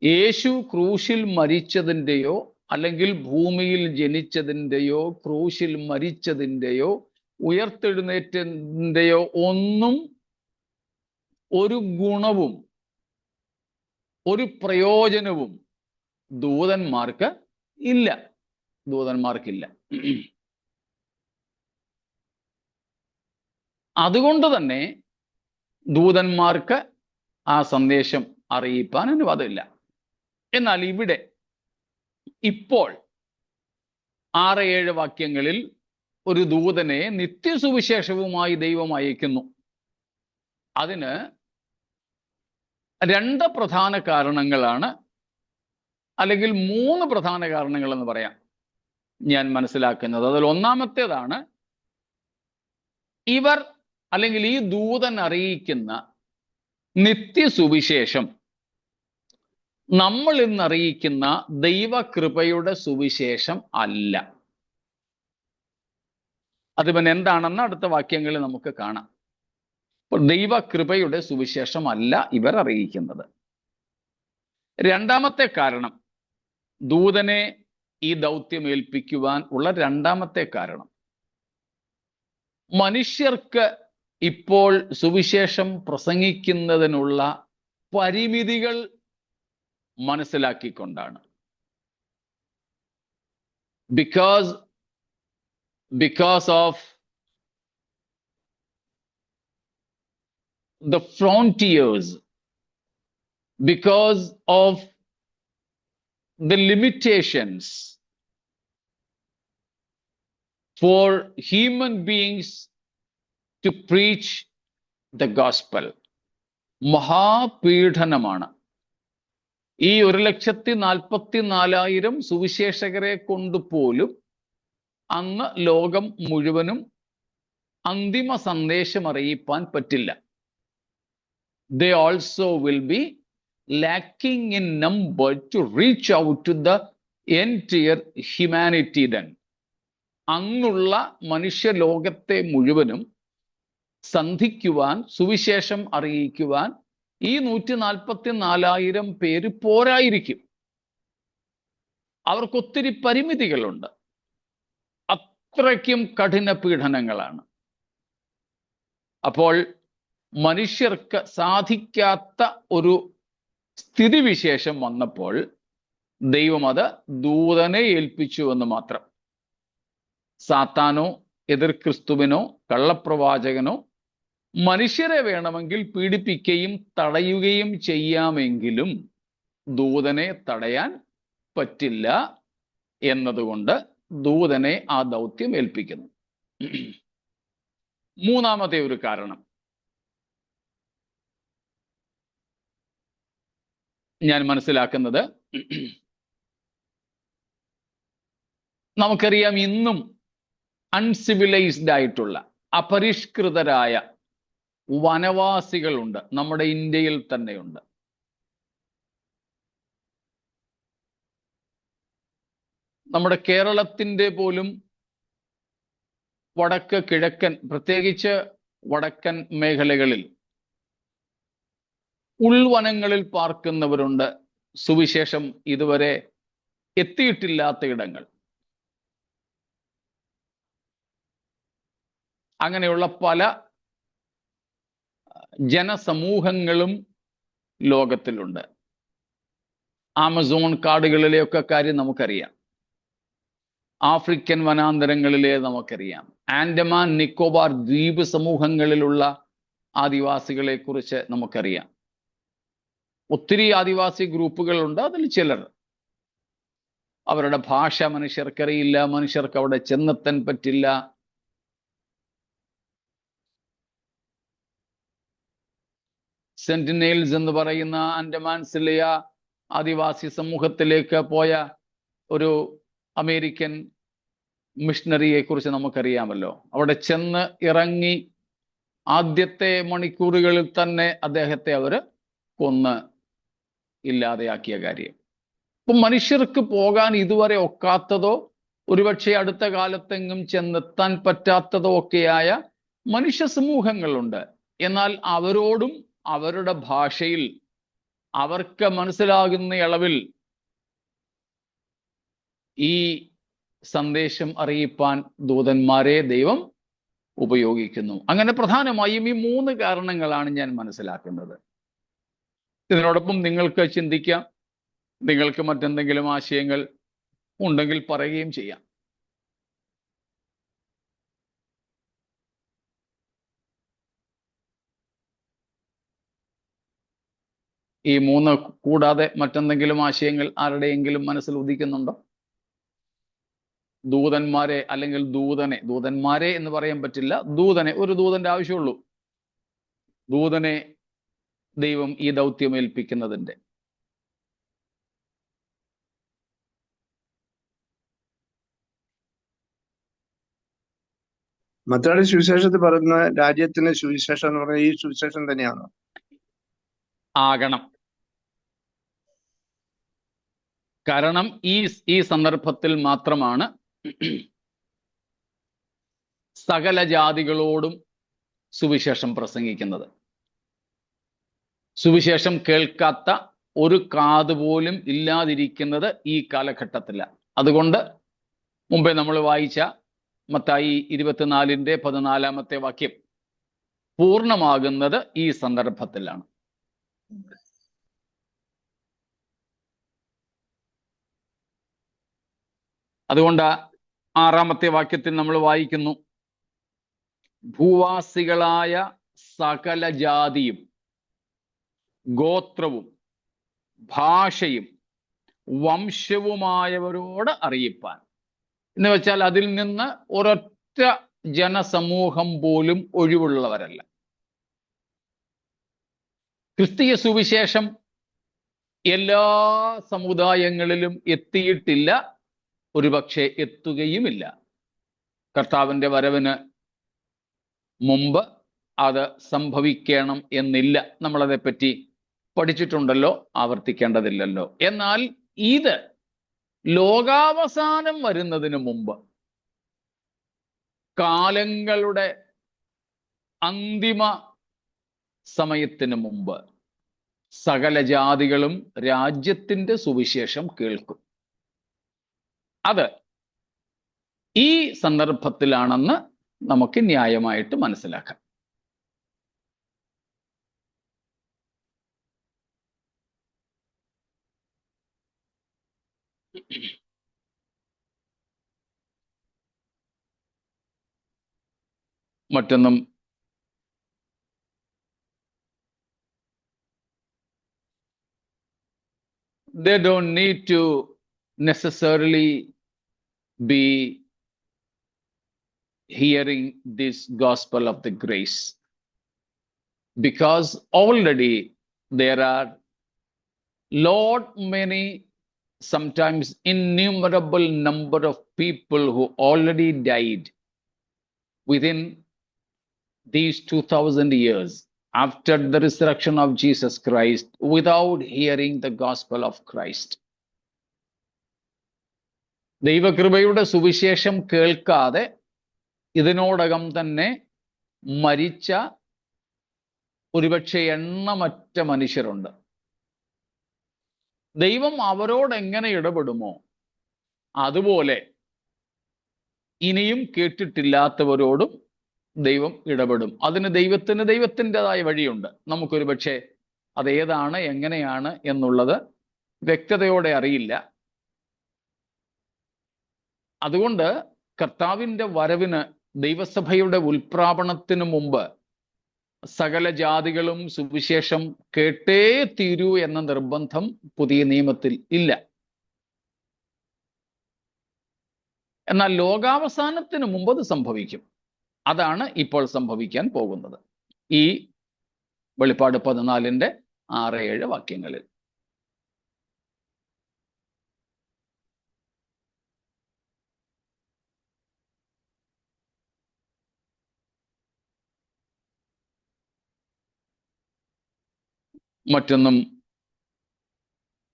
യേശു ക്രൂശിൽ മരിച്ചതിൻ്റെയോ അല്ലെങ്കിൽ ഭൂമിയിൽ ജനിച്ചതിൻ്റെയോ ക്രൂശിൽ മരിച്ചതിൻ്റെയോ ഉയർത്തെഴുന്നേറ്റതിൻ്റെയോ ഒന്നും ഒരു ഗുണവും ഒരു പ്രയോജനവും ദൂതന്മാർക്ക് ഇല്ല. ദൂതന്മാർക്കില്ല. അതുകൊണ്ട് തന്നെ ദൂതന്മാർക്ക് ആ സന്ദേശം അറിയിപ്പാൻ അനുവാദമില്ല. എന്നാൽ ഇവിടെ ഇപ്പോൾ 6-7 വാക്യങ്ങളിൽ ഒരു ദൂതനെ നിത്യസുവിശേഷവുമായി ദൈവം അയക്കുന്നു. അതിന് 2 പ്രധാന കാരണങ്ങളാണ്, അല്ലെങ്കിൽ 3 പ്രധാന കാരണങ്ങളെന്ന് പറയാം ഞാൻ മനസ്സിലാക്കുന്നത്. അതിൽ ഒന്നാമത്തേതാണ്, ഇവർ അല്ലെങ്കിൽ ഈ ദൂതൻ അറിയിക്കുന്ന നിത്യസുവിശേഷം നമ്മൾ ഇന്ന് അറിയിക്കുന്ന ദൈവകൃപയുടെ സുവിശേഷം അല്ല. അത് പിന്നെ എന്താണെന്ന് അടുത്ത വാക്യങ്ങളിൽ നമുക്ക് കാണാം. ദൈവകൃപയുടെ സുവിശേഷം അല്ല ഇവർ അറിയിക്കുന്നത്. രണ്ടാമത്തെ കാരണം, ദൂതനെ ഈ ദൗത്യം ഏൽപ്പിക്കുവാൻ ഉള്ള രണ്ടാമത്തെ കാരണം, മനുഷ്യർക്ക് ഇപ്പോൾ സുവിശേഷം പ്രസംഗിക്കുന്നതിനുള്ള പരിമിതികൾ മനസ്സിലാക്കിക്കൊണ്ടാണ്. because of the frontiers because of the limitations for human beings to preach the gospel. മഹാപീഡനമാണ്. ഈ 1,44,000 സുവിശേഷകരെ കൊണ്ടുപോലും അന്ന് ലോകം മുഴുവനും അന്തിമ സന്ദേശം അറിയിപ്പാൻ പറ്റില്ല. They also will be lacking in number to reach out to the entire humanity then. അന്നുള്ള മനുഷ്യലോകത്തെ മുഴുവനും സന്ധിക്കുവാൻ, സുവിശേഷം അറിയിക്കുവാൻ ഈ 144,000 പേര് പോരായിരിക്കും. അവർക്കൊത്തിരി പരിമിതികളുണ്ട്. അത്രയ്ക്കും കഠിന പീഡനങ്ങളാണ്. അപ്പോൾ മനുഷ്യർക്ക് സാധിക്കാത്ത ഒരു സ്ഥിതിവിശേഷം വന്നപ്പോൾ ദൈവം അത് ദൂതനെ ഏൽപ്പിച്ചു എന്ന് മാത്രം. സാത്താനോ എതിർ ക്രിസ്തുവിനോ കള്ളപ്രവാചകനോ മനുഷ്യരെ വേണമെങ്കിൽ പീഡിപ്പിക്കുകയും തടയുകയും ചെയ്യാമെങ്കിലും ദൂതനെ തടയാൻ പറ്റില്ല എന്നതുകൊണ്ട് ദൂതനെ ആ ദൗത്യം ഏൽപ്പിക്കുന്നു. മൂന്നാമത്തെ ഒരു കാരണം ഞാൻ മനസ്സിലാക്കുന്നത്, നമുക്കറിയാം ഇന്നും അൺസിവിലൈസ്ഡ് ആയിട്ടുള്ള അപരിഷ്കൃതരായ വനവാസികളുണ്ട്, നമ്മുടെ ഇന്ത്യയിൽ തന്നെയുണ്ട്. നമ്മുടെ കേരളത്തിൻ്റെ പോലും വടക്ക് കിഴക്കൻ, പ്രത്യേകിച്ച് വടക്കൻ മേഖലകളിൽ ഉൾവനങ്ങളിൽ പാർക്കുന്നവരുണ്ട്, സുവിശേഷം ഇതുവരെ എത്തിയിട്ടില്ലാത്ത ഇടങ്ങൾ. അങ്ങനെയുള്ള പല ജനസമൂഹങ്ങളും ലോകത്തിലുണ്ട്. ആമസോൺ കാടുകളിലെയൊക്കെ കാര്യം നമുക്കറിയാം. ആഫ്രിക്കൻ വനാന്തരങ്ങളിലെ നമുക്കറിയാം. ആൻഡമാൻ നിക്കോബാർ ദ്വീപ് സമൂഹങ്ങളിലുള്ള ആദിവാസികളെ കുറിച്ച് നമുക്കറിയാം. ഒത്തിരി ആദിവാസി ഗ്രൂപ്പുകളുണ്ട്. അതിൽ ചിലർ, അവരുടെ ഭാഷ മനുഷ്യർക്കറിയില്ല, മനുഷ്യർക്ക് അവിടെ ചെന്നെത്താൻ പറ്റില്ല. സെന്റിനെയിൽസ് എന്ന് പറയുന്ന ആൻഡമാൻസിലെ ആദിവാസി സമൂഹത്തിലേക്ക് പോയ ഒരു അമേരിക്കൻ മിഷണറിയെ കുറിച്ച് നമുക്കറിയാമല്ലോ. അവിടെ ചെന്ന് ഇറങ്ങി ആദ്യത്തെ മണിക്കൂറുകളിൽ തന്നെ അദ്ദേഹത്തെ അവർ കൊന്ന് ഇല്ലാതെയാക്കിയ കാര്യം. അപ്പം മനുഷ്യർക്ക് പോകാൻ ഇതുവരെ ഒക്കാത്തതോ ഒരുപക്ഷെ അടുത്ത കാലത്തെങ്ങും ചെന്നെത്താൻ പറ്റാത്തതോ ഒക്കെയായ മനുഷ്യ സമൂഹങ്ങളുണ്ട്. എന്നാൽ അവരോടും അവരുടെ ഭാഷയിൽ അവർക്ക് മനസ്സിലാകുന്ന അളവിൽ ഈ സന്ദേശം അറിയിപ്പാൻ ദൂതന്മാരെ ദൈവം ഉപയോഗിക്കുന്നു. അങ്ങനെ പ്രധാനമായും ഈ 3 കാരണങ്ങളാണ് ഞാൻ മനസ്സിലാക്കുന്നത്. ഇതിനോടൊപ്പം നിങ്ങൾക്ക് ചിന്തിക്കാം, നിങ്ങൾക്ക് മറ്റെന്തെങ്കിലും ആശയങ്ങൾ ഉണ്ടെങ്കിൽ പറയുകയും ചെയ്യാം. ഈ 3 കൂടാതെ മറ്റെന്തെങ്കിലും ആശയങ്ങൾ ആരുടെയെങ്കിലും മനസ്സിൽ ഉദിക്കുന്നുണ്ടോ? ദൂതന്മാരെ അല്ലെങ്കിൽ ദൂതനെ, ദൂതന്മാരെ എന്ന് പറയാൻ പറ്റില്ല, ദൂതനെ, ഒരു ദൂതന്റെ ആവശ്യമുള്ളൂ. ദൂതനെ ദൈവം ഈ ദൗത്യം ഏൽപ്പിക്കുന്നതിന്റെ. മത്തായിയുടെ സുവിശേഷത്തിൽ പറയുന്ന രാജ്യത്തിന്റെ സുവിശേഷം എന്ന് പറഞ്ഞാൽ ഈ സുവിശേഷം തന്നെയാണോ? ആകണം. കാരണം ഈ സന്ദർഭത്തിൽ മാത്രമാണ് സകല ജാതികളോടും സുവിശേഷം പ്രസംഗിക്കുന്നത്. സുവിശേഷം കേൾക്കാത്ത ഒരു കാത് പോലും ഇല്ലാതിരിക്കുന്നത് ഈ കാലഘട്ടത്തിലാണ്. അതുകൊണ്ട് മുമ്പേ നമ്മൾ വായിച്ച മത്തായി 24:14 വാക്യം പൂർണ്ണമാകുന്നത് ഈ സന്ദർഭത്തിലാണ്. അതുകൊണ്ട് 6-ാമത്തെ വാക്യത്തിൽ നമ്മൾ വായിക്കുന്നു, ഭൂവാസികളായ സകല ജാതിയും ഗോത്രവും ഭാഷയും വംശവുമായവരോട് അറിയിപ്പാൻ. എന്ന് വെച്ചാൽ അതിൽ നിന്ന് ഒരൊറ്റ ജനസമൂഹം പോലും ഒഴിവുള്ളവരല്ല. ക്രിസ്തീയ സുവിശേഷം എല്ലാ സമുദായങ്ങളിലും എത്തിയിട്ടില്ല, ഒരുപക്ഷെ എത്തുകയുമില്ല. കർത്താവിൻ്റെ വരവിന് മുമ്പ് അത് സംഭവിക്കണം എന്നില്ല. നമ്മളതേപ്പറ്റി പഠിച്ചിട്ടുണ്ടല്ലോ, ആവർത്തിക്കേണ്ടതില്ലല്ലോ. എന്നാൽ ഇത് ലോകാവസാനം വരുന്നതിന് മുമ്പ്, കാലങ്ങളുടെ അന്തിമ സമയത്തിന് മുമ്പ് സകല ജാതികളും രാജ്യത്തിൻ്റെ സുവിശേഷം കേൾക്കും. അത് ഈ സന്ദർഭത്തിലാണെന്ന് നമുക്ക് ന്യായമായിട്ട് മനസ്സിലാക്കാം. മറ്റൊന്നും they don't need to necessarily be hearing this gospel of the grace, because already there are lot many, sometimes innumerable number of people who already died within these 2000 years after the resurrection of Jesus Christ without hearing the gospel of Christ. ദൈവകൃപയുടെ സുവിശേഷം കേൾക്കാതെ ഇതിനോടകം തന്നെ മരിച്ച ഒരുപക്ഷെ എണ്ണമറ്റ മനുഷ്യരുണ്ട്. ദൈവം അവരോട് എങ്ങനെ ഇടപെടുമോ അതുപോലെ ഇനിയും കേട്ടിട്ടില്ലാത്തവരോടും ദൈവം ഇടപെടും. അതിന് ദൈവത്തിൻ്റെതായ വഴിയുണ്ട്. നമുക്കൊരു പക്ഷേ അതേതാണ്, എങ്ങനെയാണ് എന്നുള്ളത് വ്യക്തതയോടെ അറിയില്ല. അതുകൊണ്ട് കർത്താവിൻ്റെ വരവിന്, ദൈവസഭയുടെ ഉൽപ്രാപണത്തിന് മുമ്പ് സകല ജാതികളും സുവിശേഷം കേട്ടേ തീരൂ എന്ന നിർബന്ധം പുതിയ നിയമത്തിൽ ഇല്ല. എന്നാൽ ലോകാവസാനത്തിന് മുമ്പ് അത് സംഭവിക്കും. അതാണ് ഇപ്പോൾ സംഭവിക്കാൻ പോകുന്നത് ഈ വെളിപ്പാട് 14-ന്റെ 6-7 വാക്യങ്ങളിൽ. മറ്റൊന്നും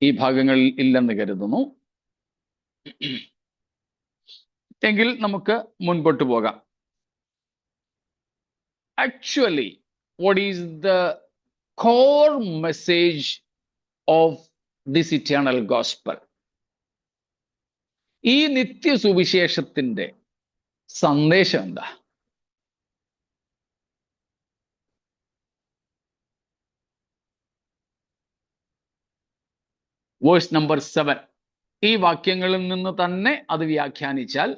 ഈ ഭാഗങ്ങളിൽ ഇല്ലെന്ന് കരുതുന്നു. എങ്കിൽ നമുക്ക് മുൻപോട്ട് പോകാം. Actually, what is the core message of this eternal gospel? ഈ നിത്യ സുവിശേഷത്തിന്റെ സന്ദേശം എന്താ? Verse number 7. ഈ വാക്യങ്ങളിൽ നിന്ന് തന്നെ അത് വ്യാഖ്യാനിച്ചാൽ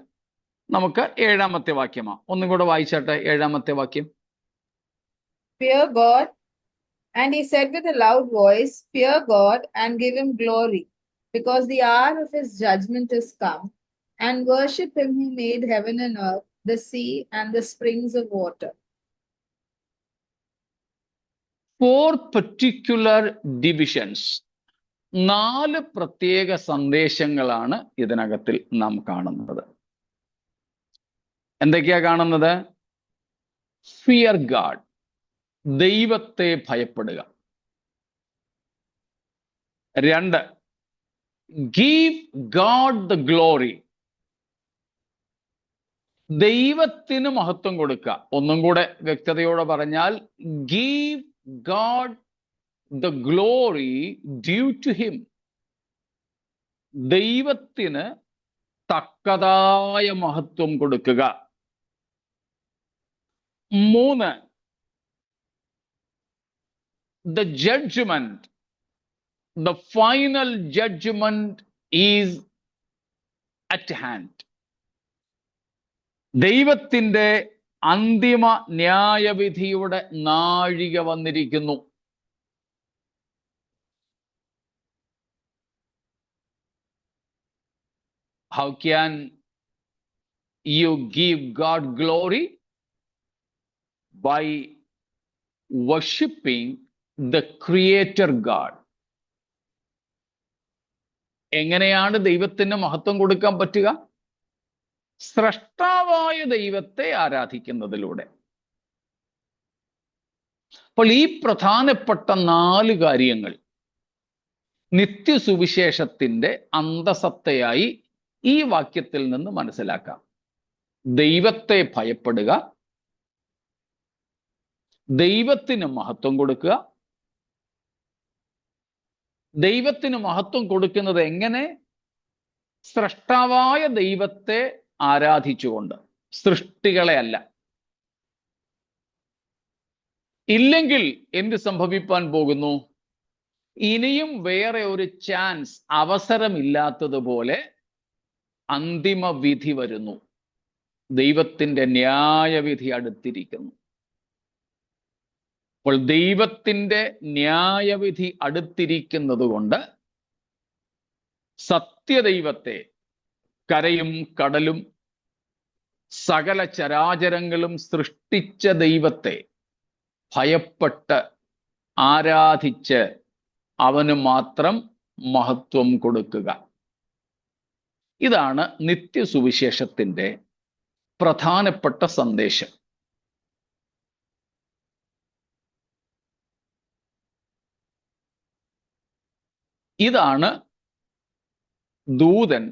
നമുക്ക് 7-ാമത്തെ വാക്യമാണ്. ഒന്നും കൂടെ വായിച്ചാട്ടെ 7-ാമത്തെ വാക്യം. Fear God, and he said with a loud voice, fear God and give him glory, because the hour of his judgment is come, and worship him who made heaven and earth, the sea and the springs of water. 4 particular divisions, 4 പ്രത്യേക സന്ദേശങ്ങളാണ് ഇതിനകത്തിൽ നാം കാണുന്നത്. എന്തൊക്കെയാ കാണുന്നത്? Fear God, ദൈവത്തെ ഭയപ്പെടുക. 2, give God the glory, ദൈവത്തിന് മഹത്വം കൊടുക്കുക. ഒന്നും കൂടെ വ്യക്തതയോടെ പറഞ്ഞാൽ, give God the glory due to him, ദൈവത്തിന് തക്കതായ മഹത്വം കൊടുക്കുക. 3, the judgment, the final judgment is at hand. ദൈവത്തിൻ്റെ അന്തിമ ന്യായവിധിയുടെ നാഴിക വന്നിരിക്കുന്നു. How can you give God glory? By worshipping the Creator God. എങ്ങനെയാണ് ദൈവത്തിന് മഹത്വം കൊടുക്കാൻ പറ്റുക? സ്രഷ്ടാവായ ദൈവത്തെ ആരാധിക്കുന്നതിലൂടെ. അപ്പോൾ ഈ പ്രധാനപ്പെട്ട 4 കാര്യങ്ങൾ നിത്യസുവിശേഷത്തിന്റെ അന്തസത്തയായി ഈ വാക്യത്തിൽ നിന്ന് മനസ്സിലാക്കാം. ദൈവത്തെ ഭയപ്പെടുക, ദൈവത്തിന് മഹത്വം കൊടുക്കുക. ദൈവത്തിന് മഹത്വം കൊടുക്കുന്നത് എങ്ങനെ? സ്രഷ്ടാവായ ദൈവത്തെ ആരാധിച്ചുകൊണ്ട്, സൃഷ്ടികളെ അല്ല. ഇല്ലെങ്കിൽ എന്ത് സംഭവിപ്പാൻ പോകുന്നു? ഇനിയും വേറെ ഒരു ചാൻസ്, അവസരമില്ലാത്തതുപോലെ അന്തിമ വിധി വരുന്നു. ദൈവത്തിന്റെ ന്യായവിധി അടുത്തിരിക്കുന്നു. അപ്പോൾ ദൈവത്തിന്റെ ന്യായവിധി അടുത്തിരിക്കുന്നത് കൊണ്ട് സത്യദൈവത്തെ, കരയും കടലും സകല ചരാചരങ്ങളും സൃഷ്ടിച്ച ദൈവത്തെ ഭയപ്പെട്ട് ആരാധിച്ച് അവന് മാത്രം മഹത്വം കൊടുക്കുക. ഇതാണ് നിത്യസുവിശേഷത്തിന്റെ പ്രധാനപ്പെട്ട സന്ദേശം. ഇതാണ് ദൂതൻ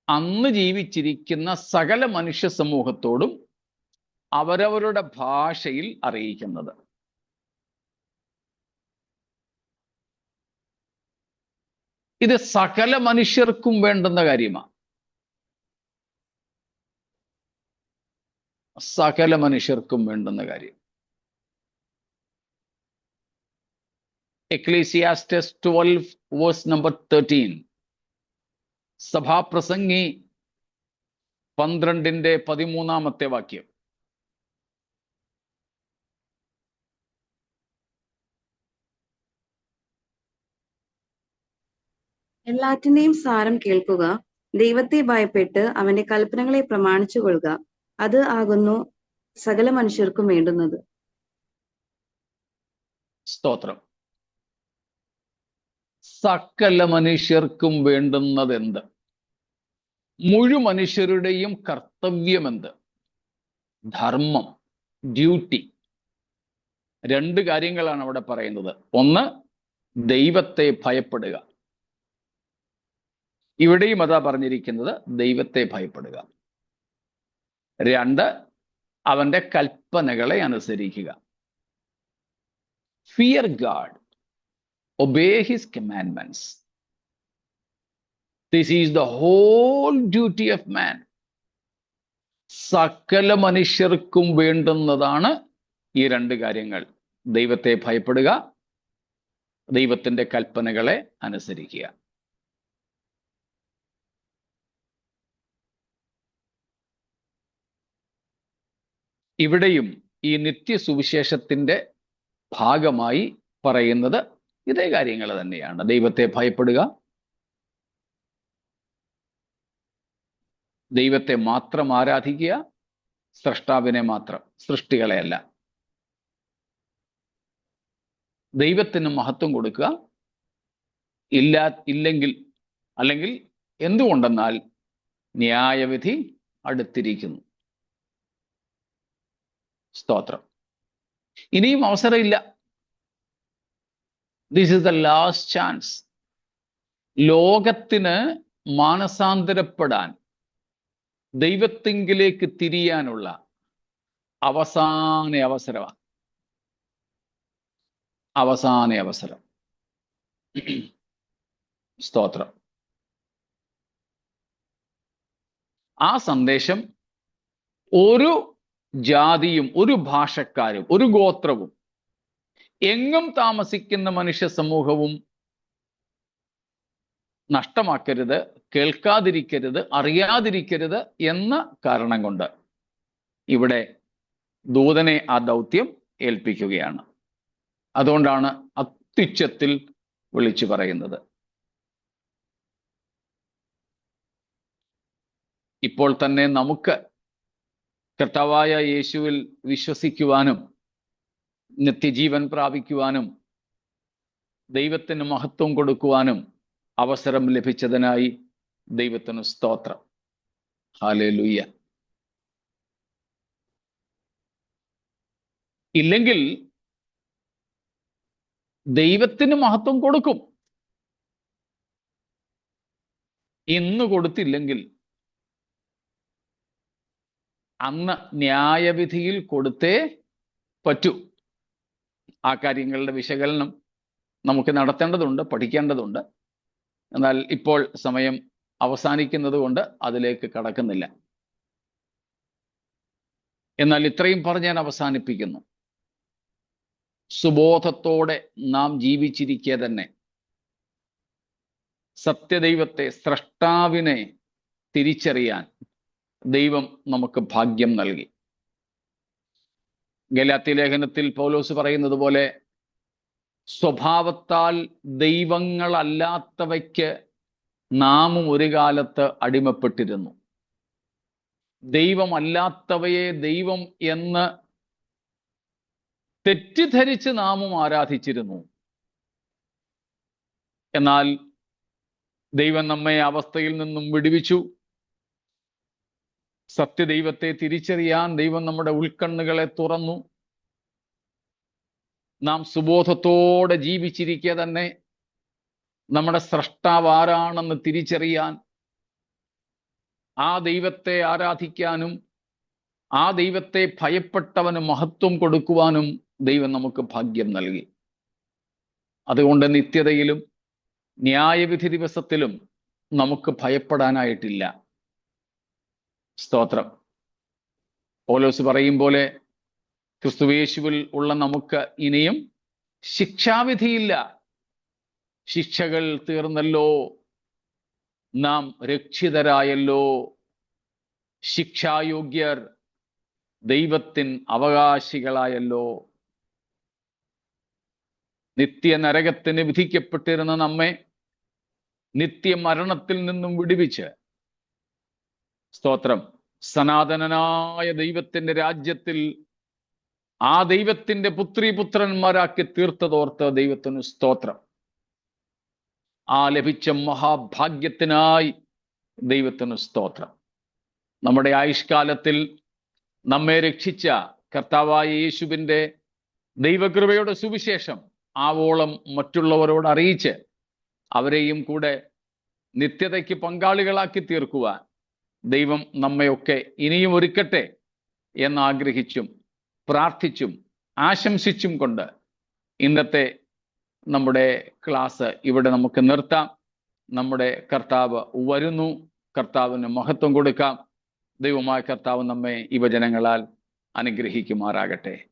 അന്ന് ജീവിച്ചിരിക്കുന്ന സകല മനുഷ്യ സമൂഹത്തോടും അവരവരുടെ ഭാഷയിൽ അറിയിക്കുന്നത്. ഇത് സകല മനുഷ്യർക്കും വേണ്ടുന്ന കാര്യമാണ്. സകല മനുഷ്യർക്കും വേണ്ടുന്ന കാര്യം. Ecclesiastes 12 verse number 13. സഭാപ്രസംഗി 12-13 വാക്യം. എല്ലാറ്റിന്റെയും സാരം കേൾക്കുക, ദൈവത്തെ ഭയപ്പെട്ട് അവന്റെ കൽപ്പനകളെ പ്രമാണിച്ചു കൊള്ളുക, അത് ആകുന്നു സകല മനുഷ്യർക്കും വേണ്ടുന്നത്. സ്തോത്രം. സകല മനുഷ്യർക്കും വേണ്ടുന്നത് എന്ത്? മുഴു മനുഷ്യരുടെയും കർത്തവ്യമെന്ത്? ധർമ്മം, ഡ്യൂട്ടി. 2 കാര്യങ്ങളാണ് അവിടെ പറയുന്നത്. ഒന്ന്, ദൈവത്തെ ഭയപ്പെടുക. ഇവിടെയും അതാ പറഞ്ഞിരിക്കുന്നത്, ദൈവത്തെ ഭയപ്പെടുക. 2, അവന്റെ കൽപ്പനകളെ അനുസരിക്കുക. Fear God, obey his commandments. This is the whole duty of man. സകല മനുഷ്യർക്കും വേണ്ടുന്നതാണ് ഈ 2 കാര്യങ്ങൾ. ദൈവത്തെ ഭയപ്പെടുക, ദൈവത്തിന്റെ കൽപ്പനകളെ അനുസരിക്കുക. ഇവിടെയും ഈ നിത്യസുവിശേഷത്തിന്റെ ഭാഗമായി പറയുന്നത് ഇതേ കാര്യങ്ങൾ തന്നെയാണ്. ദൈവത്തെ ഭയപ്പെടുക, ദൈവത്തെ മാത്രം ആരാധിക്കുക, സ്രഷ്ടാവിനെ മാത്രം, സൃഷ്ടികളെയല്ല. ദൈവത്തിന് മഹത്വം കൊടുക്കുക. അല്ലെങ്കിൽ എന്തുകൊണ്ടെന്നാൽ ന്യായവിധി അടുത്തിരിക്കുന്നു. സ്തോത്രം. ഇനിയും അവസരമില്ല. This is the last chance. ലോകത്തിന് മാനസാന്തരപ്പെടാൻ, ദൈവത്തിങ്കിലേക്ക് തിരിയാനുള്ള അവസാന അവസരമാണ്. അവസാന അവസരം. സ്തോത്രം. ആ സന്ദേശം ഒരു ജാതിയും ഒരു ഭാഷക്കാരും ഒരു ഗോത്രവും എങ്ങും താമസിക്കുന്ന മനുഷ്യ സമൂഹവും നഷ്ടമാക്കരുത്, കേൾക്കാതിരിക്കരുത്, അറിയാതിരിക്കരുത് എന്ന കാരണം കൊണ്ട് ഇവിടെ ദൂതനെ ആ ദൗത്യം ഏൽപ്പിക്കുകയാണ്. അതുകൊണ്ടാണ് അത്യുച്ചത്തിൽ വിളിച്ചു പറയുന്നത്. ഇപ്പോൾ തന്നെ നമുക്ക് കർത്താവായ യേശുവിൽ വിശ്വസിക്കുവാനും നിത്യജീവൻ പ്രാപിക്കുവാനും ദൈവത്തിന് മഹത്വം കൊടുക്കുവാനും അവസരം ലഭിച്ചതിനായി ദൈവത്തിന് സ്തോത്രം. ഹല്ലേലൂയ. ഇല്ലെങ്കിൽ ദൈവത്തിന് മഹത്വം കൊടുക്കും. ഇന്ന് കൊടുത്തില്ലെങ്കിൽ അന്ന് ന്യായവിധിയിൽ കൊടുത്തേ പറ്റൂ. ആ കാര്യങ്ങളുടെ വിശകലനം നമുക്ക് നടത്തേണ്ടതുണ്ട്, പഠിക്കേണ്ടതുണ്ട്. എന്നാൽ ഇപ്പോൾ സമയം അവസാനിക്കുന്നത് കൊണ്ട് അതിലേക്ക് കടക്കുന്നില്ല. എന്നാൽ ഇത്രയും പറഞ്ഞ് ഞാൻ അവസാനിപ്പിക്കുന്നു. സുബോധത്തോടെ നാം ജീവിച്ചിരിക്കെ തന്നെ സത്യദൈവത്തെ, സ്രഷ്ടാവിനെ തിരിച്ചറിയാൻ ദൈവം നമുക്ക് ഭാഗ്യം നൽകി. ഗലാത്യ ലേഖനത്തിൽ പൗലോസ് പറയുന്നത് പോലെ, സ്വഭാവത്താൽ ദൈവങ്ങളല്ലാത്തവയ്ക്ക് നാമും ഒരു കാലത്ത് അടിമപ്പെട്ടിരുന്നു. ദൈവമല്ലാത്തവയെ ദൈവം എന്ന് തെറ്റിദ്ധരിച്ച് നാമും ആരാധിച്ചിരുന്നു. എന്നാൽ ദൈവം നമ്മെ അവസ്ഥയിൽ നിന്നും വിടുവിച്ചു. സത്യദൈവത്തെ തിരിച്ചറിയാൻ ദൈവം നമ്മുടെ ഉൾക്കണ്ണുകളെ തുറന്നു. നാം സുബോധത്തോടെ ജീവിച്ചിരിക്കെ തന്നെ നമ്മുടെ സ്രഷ്ടാവ് ആരാണെന്ന് തിരിച്ചറിയാൻ, ആ ദൈവത്തെ ആരാധിക്കാനും ആ ദൈവത്തെ ഭയപ്പെട്ടവന് മഹത്വം കൊടുക്കുവാനും ദൈവം നമുക്ക് ഭാഗ്യം നൽകി. അതുകൊണ്ട് നിത്യതയിലും ന്യായവിധി ദിവസത്തിലും നമുക്ക് ഭയപ്പെടാനായിട്ടില്ല. സ്തോത്രം. പൗലോസ് പറയും പോലെ, ക്രിസ്തുയേശുവിൽ ഉള്ള നമുക്ക് ഇനിയും ശിക്ഷാവിധിയില്ല. ശിക്ഷകൾ തീർന്നല്ലോ, നാം രക്ഷിതരായല്ലോ, ശിക്ഷായോഗ്യർ, ദൈവത്തിൻ അവകാശികളായല്ലോ. നിത്യനരകത്തിന് വിധിക്കപ്പെട്ടിരുന്ന നമ്മെ നിത്യമരണത്തിൽ നിന്നും വിടുവിച്ച്, സ്തോത്രം, സനാതനനായ ദൈവത്തിന്റെ രാജ്യത്തിൽ ആ ദൈവത്തിന്റെ പുത്രീപുത്രന്മാരാക്കി തീർത്തതോർത്ത് ദൈവത്തിന് സ്തോത്രം. ആ ലഭിച്ച മഹാഭാഗ്യത്തിനായി ദൈവത്തിന് സ്തോത്രം. നമ്മുടെ ആയുഷ്കാലത്തിൽ നമ്മെ രക്ഷിച്ച കർത്താവായ യേശുവിൻ്റെ ദൈവകൃപയുടെ സുവിശേഷം ആവോളം മറ്റുള്ളവരോട് അറിയിച്ച് അവരെയും കൂടെ നിത്യതയ്ക്ക് പങ്കാളികളാക്കി തീർക്കുവാൻ ദൈവം നമ്മയൊക്കെ ഇനിയും ഒരുക്കട്ടെ എന്നാഗ്രഹിച്ചും പ്രാർത്ഥിച്ചും ആശംസിച്ചും കൊണ്ട് ഇന്നത്തെ നമ്മുടെ ക്ലാസ് ഇവിടെ നമുക്ക് നിർത്താം. നമ്മുടെ കർത്താവ് വരുന്നു. കർത്താവിന് മഹത്വം കൊടുക്കാം. ദൈവമായ കർത്താവ് നമ്മെ ഈ വചനങ്ങളാൽ അനുഗ്രഹിക്കുമാറാകട്ടെ.